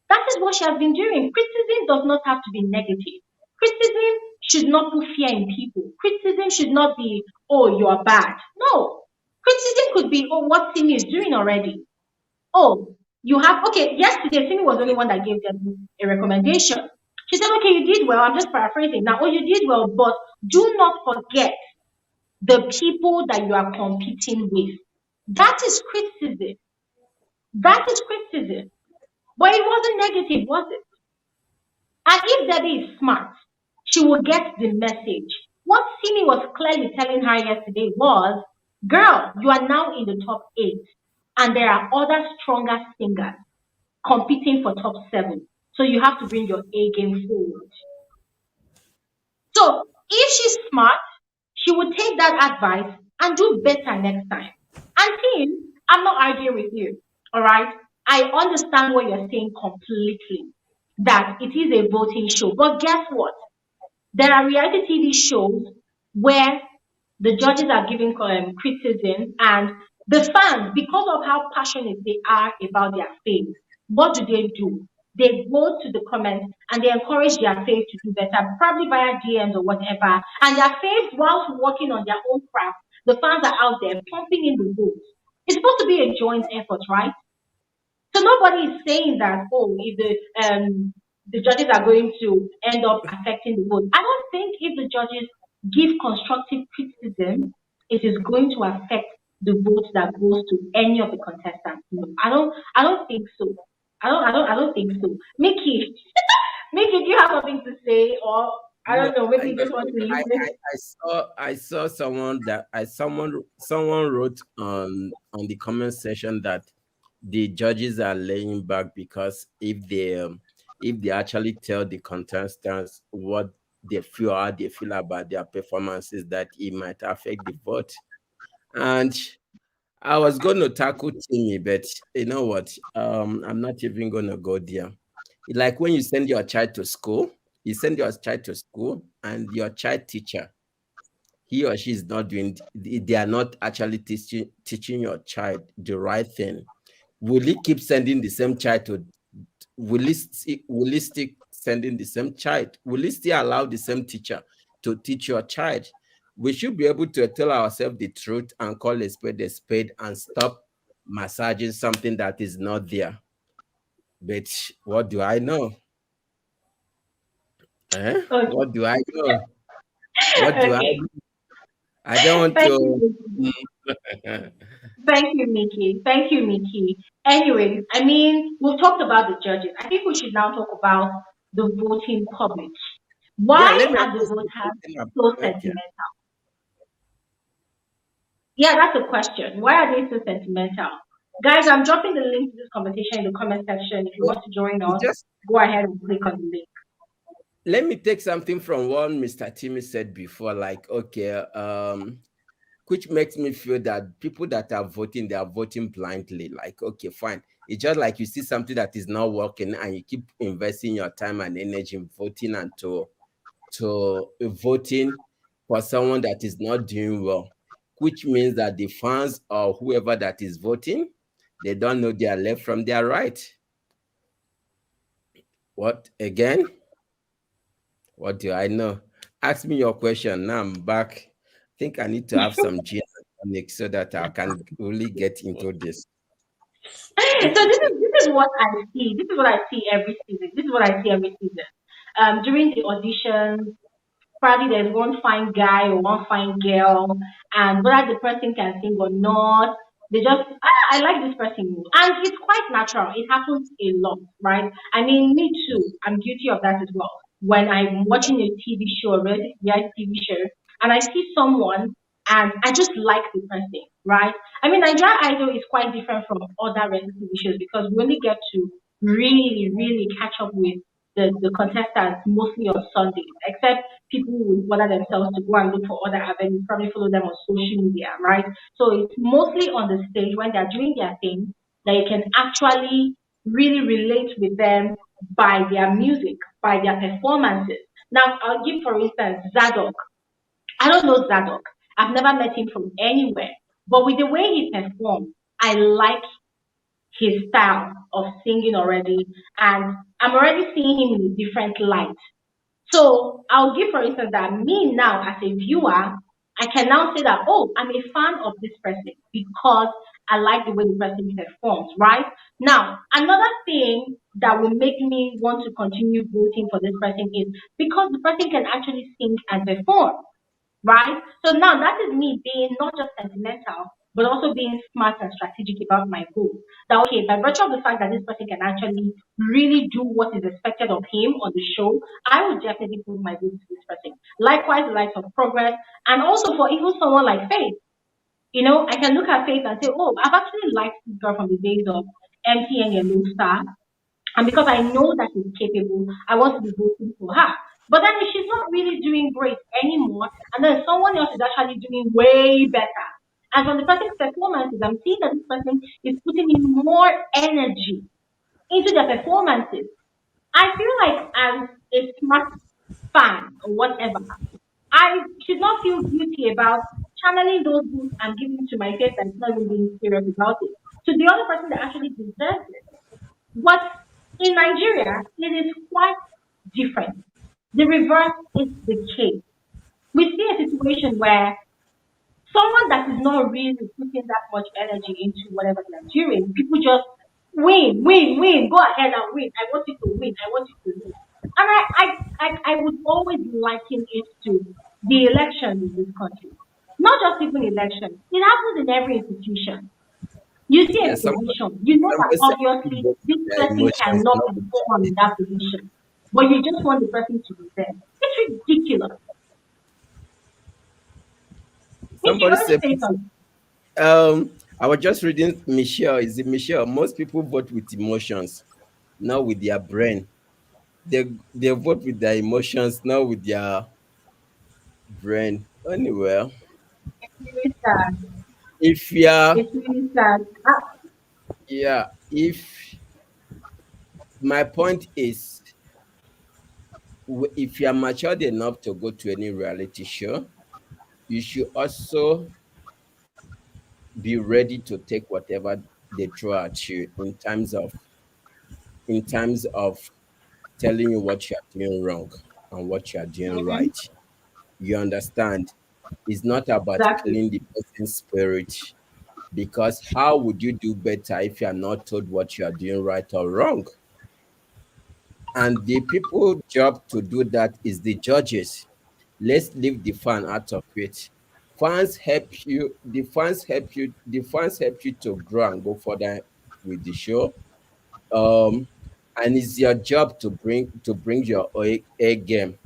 That is what she has been doing. Criticism does not have to be negative. Criticism should not put fear in people. Criticism should not be, oh, you're bad. No. Criticism could be, oh, what Simi is doing already. Oh, you have, okay, yesterday Simi was the only one that gave them a recommendation. She said, okay, you did well. I'm just paraphrasing now. Oh, you did well, but do not forget the people that you are competing with. That is criticism. That is criticism. But it wasn't negative, was it? And if Debbie is smart, she will get the message. What Simi was clearly telling her yesterday was, girl, you are now in the top 8, and there are other stronger singers competing for top 7. So you have to bring your A game forward. So if she's smart, she would take that advice and do better next time. And team, I'm not arguing with you. All right. I understand what you're saying completely. That it is a voting show. But guess what? There are reality TV shows where the judges are giving criticism and the fans, because of how passionate they are about their faith, what do? They go to the comments and they encourage their faith to do better, probably via DMs or whatever. And their faith, whilst working on their own craft, the fans are out there pumping in the votes. It's supposed to be a joint effort, right? So nobody is saying that, oh, if the judges are going to end up affecting the vote. I don't think if the judges give constructive criticism, it is going to affect the vote that goes to any of the contestants. No, I don't think so. I don't think so. Mickey, Mickey, do you have something to say, or I No, don't know, maybe I you just want to I, listen? I saw someone that I someone wrote on the comment section that the judges are laying back because if they actually tell the contestants what they feel, how they feel about their performances, that it might affect the vote. And I was going to tackle Timmy, but you know what? I'm not even going to go there. Like when you send your child to school, you send your child to school, and your child teacher, he or she is not doing, they are not actually teaching your child the right thing. Will he keep sending the same child to, will he still sending the same child? Will he still allow the same teacher to teach your child? We should be able to tell ourselves the truth and call a spade and stop massaging something that is not there. But what do I know? Okay. What do I know? What do I Okay. know? I don't want Thank to. you, Mickey. Thank you, Mickey. Thank you, Mickey. Anyways, I mean, we've talked about the judges. I think we should now talk about the voting public. Yeah, Why let me ask are the you voters something so okay. sentimental? Yeah, that's a question. Why are they so sentimental? Guys, I'm dropping the link to this conversation in the comment section. If you want to join us, Just go ahead and click on the link. let me take something from what Mr. Timmy said before, like, okay, which makes me feel that people that are voting, they are voting blindly. Like, okay, fine. It's just like you see something that is not working and you keep investing your time and energy in voting and to voting for someone that is not doing well, which means that the fans or whoever that is voting, they don't know their left from their right. What again? What do I know? Ask me your question. Now I'm back. I think I need to have some gin and tonic so that I can really get into this. So this is what I see. This is what I see every season. This is what I see every season. During the auditions, probably there's one fine guy or one fine girl, and whether the person can sing or not, they just I like this person more. And it's quite natural. It happens a lot, right? I mean, me too. I'm guilty of that as well. When I'm watching a TV show, a reality TV show, and I see someone and I just like the person, right? I mean, Nigerian Idol is quite different from other reality TV shows because we only get to really catch up with the contestants mostly on Sundays, except people would bother themselves to go and look for other avenues, probably follow them on social media, right? So it's mostly on the stage when they're doing their thing that you can actually really relate with them by their music, by their performances. Now, I'll give, for instance, Zadok. I don't know Zadok. I've never met him from anywhere. But with the way he performs, I like his style of singing already. And I'm already seeing him in a different light. So I'll give, for instance, that me now as a viewer, I can now say that, oh, I'm a fan of this person because I like the way the person performs, right? Now, another thing that will make me want to continue voting for this person is because the person can actually sing and perform, right? So now that is me being not just sentimental, but also being smart and strategic about my goal. That okay, by virtue of the fact that this person can actually really do what is expected of him on the show, I will definitely put my vote to this person. Likewise, the likes of progress, and also for even someone like Faith. You know, I can look at Faith and say, oh, I've actually liked this girl from the days of MTN Yellow Star. And because I know that she's capable, I want to be voting for her. But then if she's not really doing great anymore, and then someone else is actually doing way better. And from the person's performances, I'm seeing that this person is putting in more energy into their performances. I feel like as a smart fan or whatever, I should not feel guilty about channeling those boosts and giving to my face and not even being serious about it. To the other person that actually deserves it. But in Nigeria, it is quite different. The reverse is the case. We see a situation where someone that is not really putting that much energy into whatever they are doing, people just win, go ahead and win. I want you to win, I want you to win. And I would always liken it to the elections in this country. Not just even elections, it happens in every institution. You see a Yeah, position, you know that somebody said people obviously vote this with their person emotions, cannot not with perform in that position, but you just want the person to be there. It's ridiculous. If you somebody want to said say something, I was just reading Michelle. Is it Michelle? Most people vote with emotions, not with their brain. they vote with their emotions, not with their brain. Anyway, It's really sad. if you're It's really sad. yeah, if my point is, if you're matured enough to go to any reality show, you should also be ready to take whatever they throw at you in terms of telling you what you're doing wrong and what you're doing Mhm. right. You understand? It's not about Exactly. killing the person's spirit, because how would you do better if you are not told what you are doing right or wrong? And the people job to do that is the judges. Let's leave the fan out of it. Fans help you, the fans help you to grow and go further with the show. Um and it's your job to bring your A game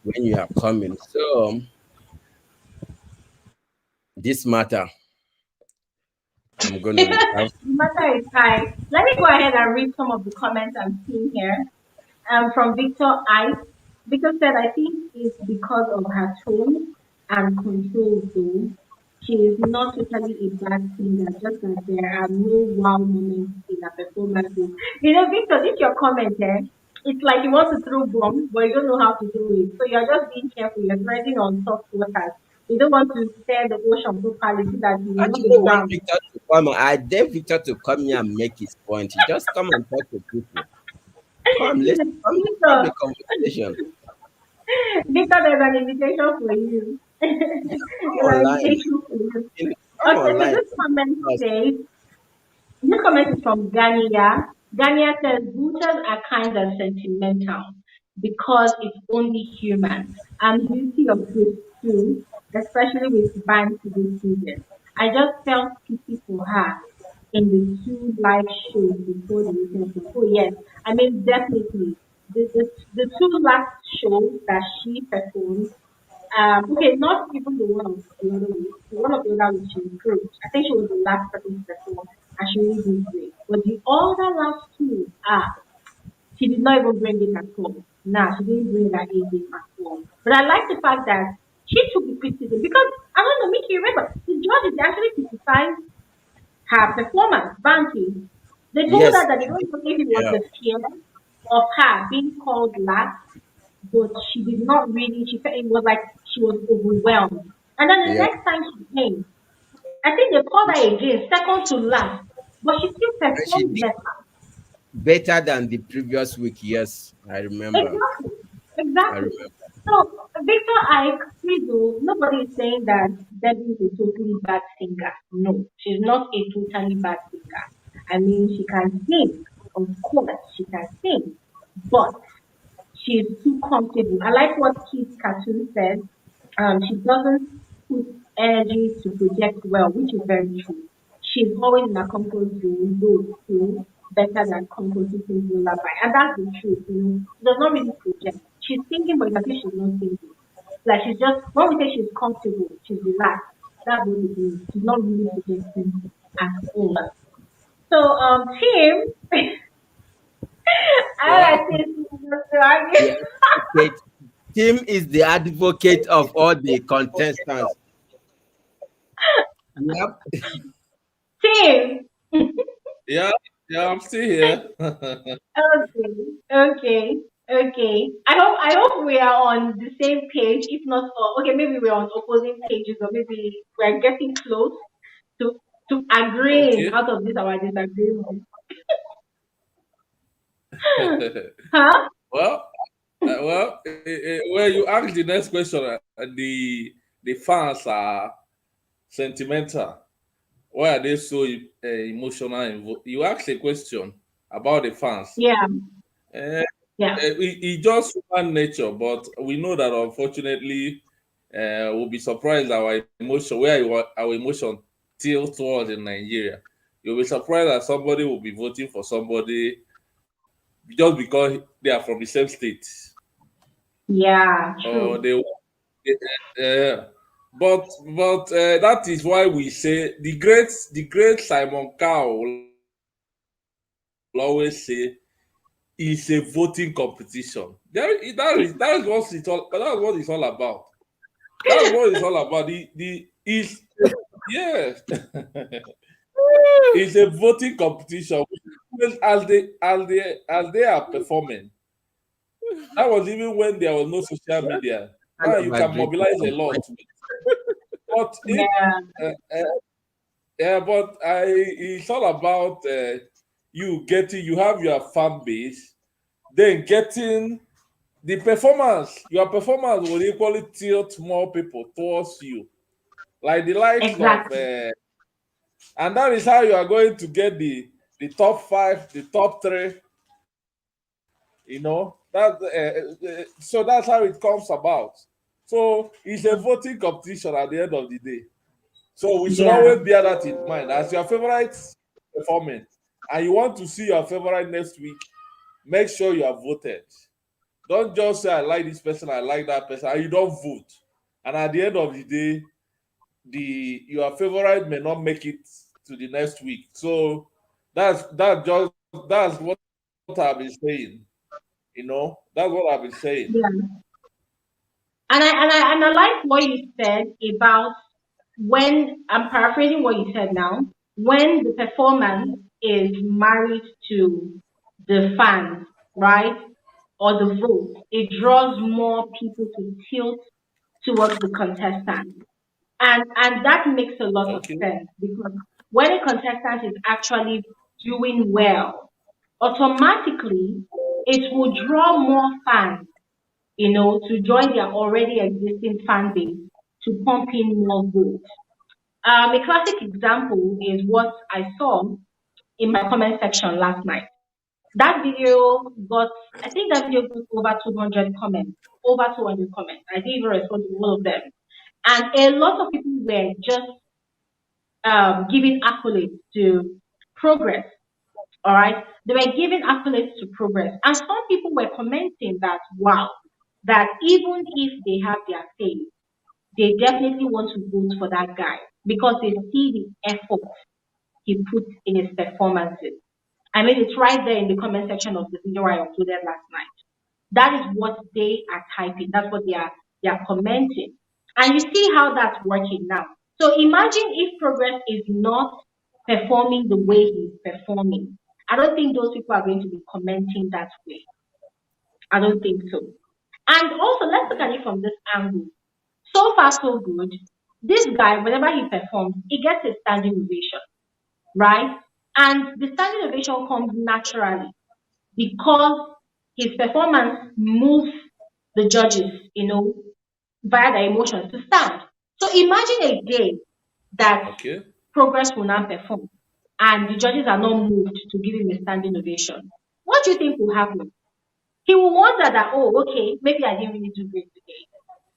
when you are coming. So this matter, I'm gonna reserve. The matter is high. Let me go ahead and read some of the comments I'm seeing here. From Victor I. Victor said, I think it's because of her tone and control, though. She is not totally a bad singer, just that there are no wow moments in her performances. Victor, this your comment, eh? It's like you want to throw bombs, but you don't know how to do it. So you're just being careful. You're treading on soft waters. You don't want to stir the ocean properly so that you I will not be actually want drowned. Victor to come. I dare Victor to come here and make his point. He just come and talk to people. Come, let's come have Victor, a conversation. Victor, there's an invitation for you. Come There's an online. invitation for you. Come Okay, so online. this comment is from Gania. Gania says voters are kind of sentimental because it's only human. I'm guilty of this too, especially with bands this season. I just felt pity for her in the two live shows before the weekend. Oh yes, I mean definitely the two last shows that she performed, okay, not even the one of the other week. The one of the other week she improved. I think she was the last person to perform and she really did great. But the other last two, she did not even bring it at all. Nah, she didn't bring that A game at all. But I like the fact that she took the criticism because I don't know, Mickey, remember, the judges actually criticized her performance, banking. They told Yes. her that they don't believe it was Yeah. the fear of her being called last, but she did not really, she felt it was like she was overwhelmed. And then the Yeah. next time she came, I think they called her again, second to last, but she still And she performed did better. better than the previous week. Yes, I remember. Exactly. I Exactly. remember. So Victor Ike, Frizo, nobody is saying that Debbie is a totally bad singer. No, she's not a totally bad singer. I mean, she can sing. Of course, she can sing. But she's too comfortable. I like what Keith Cartoon said. She doesn't put energy to project well, which is very true. She's always in a comfort zone, though still better than comfort zone lullaby. And that's the truth. She does not really project. She's thinking, but it's as if she's not thinking. Like she's just when we say she's comfortable, she's relaxed. That's what it means. She's not really projecting at all. So Tim, I Well, like to argue. the advocate Tim is the advocate of all the contestants. Yep. Tim. Yeah, yeah, I'm still here. Okay, okay, okay. I hope we are on the same page. If not, okay, maybe we're on opposing pages, or maybe we're getting close to agreeing Okay. out of this our disagreement. Huh? Well, well, you ask the next question. The fans are sentimental. Why are they so emotional? You ask a question about the fans. Yeah, Uh, yeah, it's just human nature, but we know that unfortunately, we'll be surprised our emotion, our emotion tilt towards in Nigeria. You'll be surprised that somebody will be voting for somebody just because they are from the same state, yeah. or True. they. Uh, but that is why we say the great Simon Cowell will always say is a voting competition. That is what it's all. That's what it's all about. That's what it's all about. The is yes. It's a voting competition. As they are performing. That was even when there was no social media. Kind Now of you can agree with mobilize a some lot. point. But Yeah, it's all about you have your fan base, then getting the performance. Your performance will equally tilt more people towards you, like the likes of, exactly. and that is how you are going to get the top five, the top three. So that's how it comes about. So it's a voting competition at the end of the day. So we should Yeah, always bear that in mind. As your favorite performing and you want to see your favorite next week, make sure you have voted. Don't just say I like this person, I like that person, and you don't vote. And at the end of the day, your favorite may not make it to the next week. So that's what I've been saying. That's what I've been saying. yeah. And I like what you said about when I'm paraphrasing what you said now, when the performance is married to the fans, right? Or the vote, it draws more people to tilt towards the contestant. And that makes a lot of Okay. sense because when a contestant is actually doing well, automatically it will draw more fans, to join their already existing fan base to pump in more votes. A classic example is what I saw in my comment section last night. That video got, I think that video got over 200 comments, over 200 comments. I didn't even respond to all of them. And a lot of people were just giving accolades to progress. All right. They were giving accolades to progress. And some people were commenting that, wow, that even if they have their say, they definitely want to vote for that guy because they see the effort he puts in his performances. I mean, it's right there in the comment section of the video I uploaded last night. That is what they are typing. That's what they are commenting. And you see how that's working now. So imagine if Progress is not performing the way he's performing. I don't think those people are going to be commenting that way. I don't think so. And also, let's look at it from this angle. So far, so good. This guy, whenever he performs, he gets a standing ovation, right? And the standing ovation comes naturally because his performance moves the judges, via their emotions to stand. So imagine a day that Okay. Progress will not perform and the judges are not moved to give him a standing ovation. What do you think will happen? He will wonder that, oh, okay, maybe I didn't really do great today.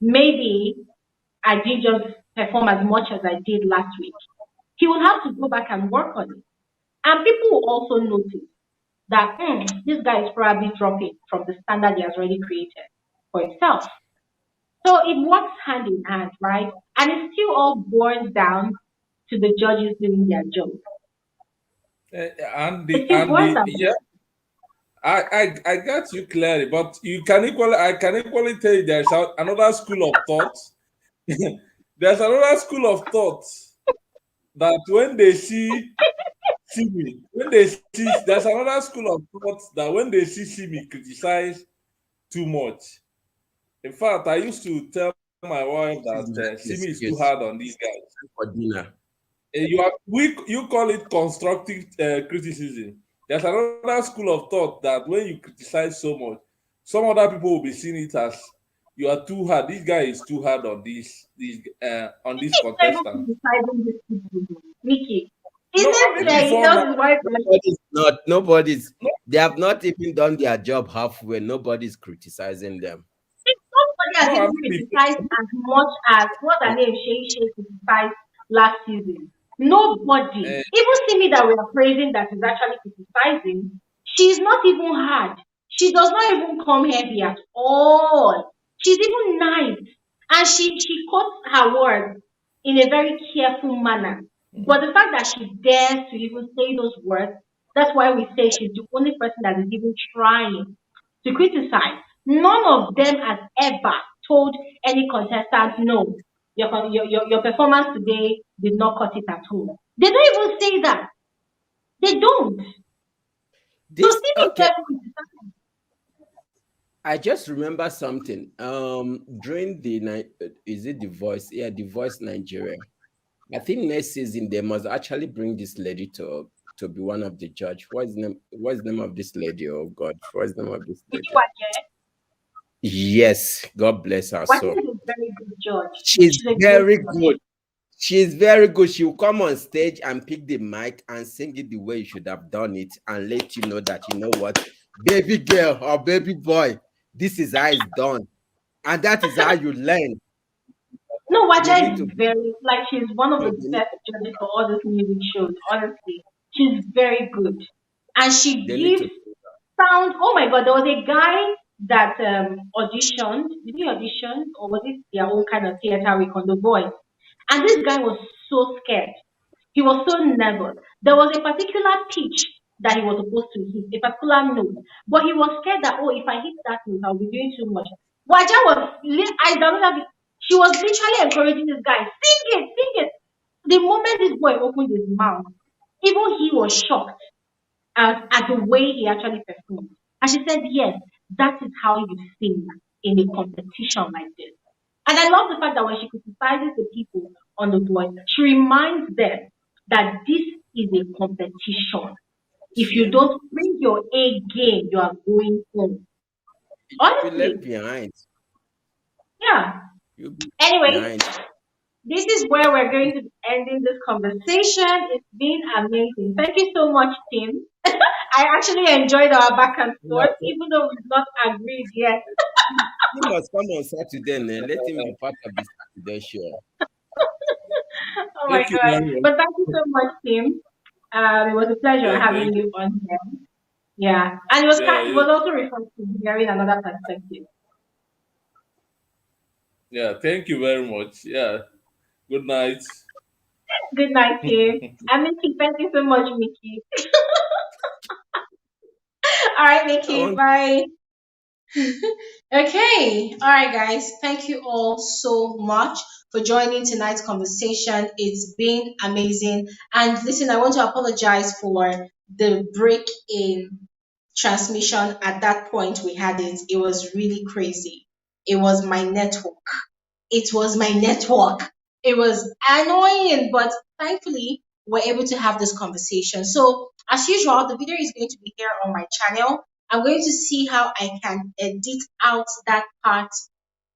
Maybe I didn't just perform as much as I did last week. He will have to go back and work on it. And people will also notice that this guy is probably dropping from the standard he has already created for himself. So it works hand in hand, right? And it still all boils down to the judges doing their job. And It the still and boils the down to yeah, I got you clearly, but I can equally tell you there's another school of thought. There's another school of thought that when they see me, when they see there's another school of thought that when they see me criticize too much. In fact, I used to tell my wife This is my that Simi is too excuse hard on these guys. for dinner. You call it constructive criticism. There's another school of thought that when you criticize so much, some other people will be seeing it as you are too hard. This guy is too hard on this able contestant. criticizing these people, Mickey. No, Isn't even there before now, just white Nobody's, no, they have not even done their job halfway. Nobody's criticizing them. nobody has no, I even mean before. criticized as much as what her name Shay criticized last season. Nobody. Uh, Even Simi that we are praising that is actually criticizing, she's not even hard. She does not even come heavy at all. She's even nice. And she quotes her words in a very careful manner. But the fact that she dares to even say those words That's why we say she's the only person that is even trying to criticize. None of them has ever told any contestant, no, your performance today did not cut it at all. They don't even say that. They don't. So This Simi okay. criticizing. I just remember something. During the night, is it the Voice? Yeah, the Voice Nigeria. I think next season they must actually bring this lady to be one of the judge. What's the name? What's the name of this lady? Oh God, what's the name of this You know lady? what, yeah? Yes, God bless her What soul. is a very good judge. She's She's a great very judge. good. She's very good. She'll come on stage and pick the mic and sing it the way you should have done it and let you know that, you know what, baby girl or baby boy, this is how it's done. And that is how you learn. No, They Waja need is to, very like she's one of no, the best judges for all these music shows. Honestly, she's very good, and she they need gives to, sound. Oh my God, there was a guy that auditioned. Did he audition or was it their own kind of theater week on The Voice? And this guy was so scared. He was so nervous. There was a particular pitch that he was supposed to hit, a particular note, but he was scared that, oh, if I hit that note, I'll be doing too much. Waja was, I downloaded it. She was literally encouraging this guy, sing it, sing it. The moment this boy opened his mouth, even he was shocked at the way he actually performed. And she said, yes, that is how you sing in a competition like this. And I love the fact that when she criticizes the people on The Voice, she reminds them that this is a competition. If you yeah, don't bring your A game, you are going home. you'll be left Honestly, behind. yeah. You'll be Anyway, behind. this is where we're going to be ending this conversation. It's been amazing. Thank you so much, Tim. I actually enjoyed our back and Yeah, forth, even though we've not agreed yet. he must come on Saturday and let him be part of the Saturday show. Oh my Thank you God. very much. But thank you so much, Tim. It was a pleasure Yeah, having thank you. you on here. Yeah. And it Yeah, was also refreshing hearing another perspective. yeah, thank you very much. Yeah, good night. Good night, Tim. And Mickey, thank you so much, Mickey. All right, I Mickey. want Bye. Okay. All right, guys. Thank you all so much for joining tonight's conversation. It's been amazing. And listen, I want to apologize for the break in transmission. At that point, we had it. It was really crazy. It was my network. It was my network. It was annoying, but thankfully, we're able to have this conversation. So, as usual, the video is going to be here on my channel. I'm going to see how I can edit out that part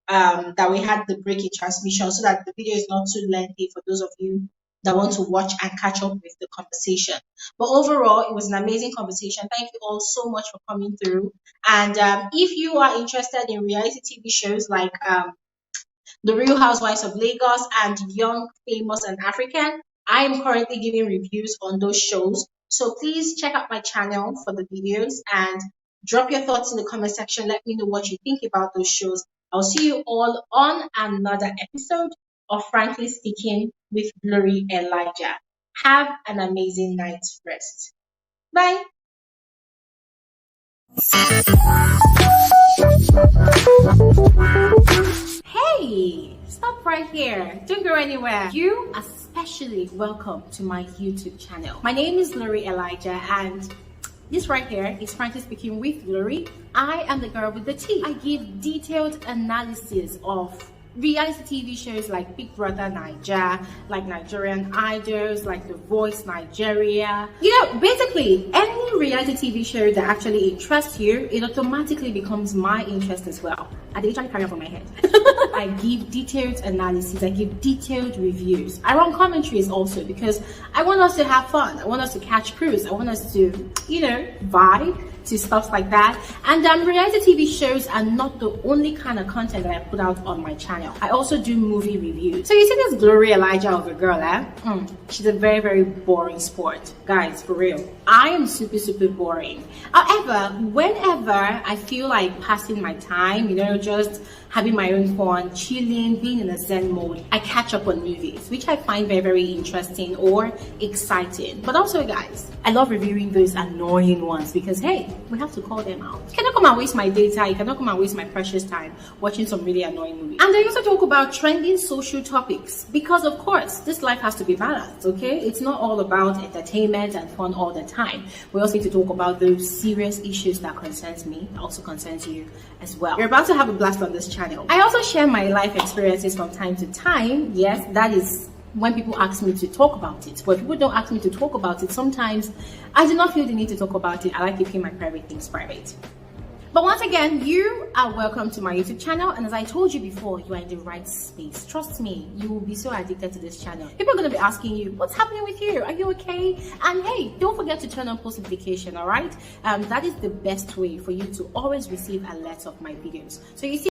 that we had the break in transmission so that the video is not too lengthy for those of you that want to watch and catch up with the conversation. But overall, it was an amazing conversation. Thank you all so much for coming through. And if you are interested in reality TV shows like the Real Housewives of Lagos, and Young, Famous, and African. I am currently giving reviews on those shows. So please check out my channel for the videos and drop your thoughts in the comment section. Let me know what you think about those shows. I'll see you all on another episode of Frankly Speaking with Glory Elijah. Have an amazing night's rest. Bye. Hey, stop right here. Don't go anywhere. You are especially welcome to my YouTube channel. My name is Glory Elijah, and this right here is Frankly Speaking with Glory. I am the girl with the tea. I give detailed analysis of reality TV shows like Big Brother Naija, like Nigerian Idols, like The Voice Nigeria. You know, basically any reality TV show that actually interests you, it automatically becomes my interest as well. I literally carry on my head. I give detailed analysis, I give detailed reviews. I run commentaries also because I want us to have fun. I want us to catch cruise. I want us to, you know, vibe to stuff like that. And reality TV shows are not the only kind of content that I put out on my channel. I also do movie reviews. So you see this Glory Elijah of a girl, she's a very, very boring sport. Guys, for real. I am super, super boring. However, whenever I feel like passing my time, you know, just having my own fun, chilling, being in a zen mode, I catch up on movies, which I find very, very interesting or exciting. But also, guys, I love reviewing those annoying ones because, hey, we have to call them out. You cannot come and waste my data, you cannot come and waste my precious time watching some really annoying movies. And I also talk about trending social topics because, of course, this life has to be balanced, okay? It's not all about entertainment and fun all the time. We also need to talk about those serious issues that concerns me, also concerns you as well. You're about to have a blast on this channel. I also share my life experiences from time to time. Yes, that is when people ask me to talk about it. But people don't ask me to talk about it. Sometimes I do not feel the need to talk about it. I like keeping my private things private. But once again, you are welcome to my YouTube channel, and as I told you before, you are in the right space. Trust me, you will be so addicted to this channel. People are going to be asking you, what's happening with you? Are you okay? And hey, don't forget to turn on post notification, all right? That is the best way for you to always receive alerts of my videos. So you see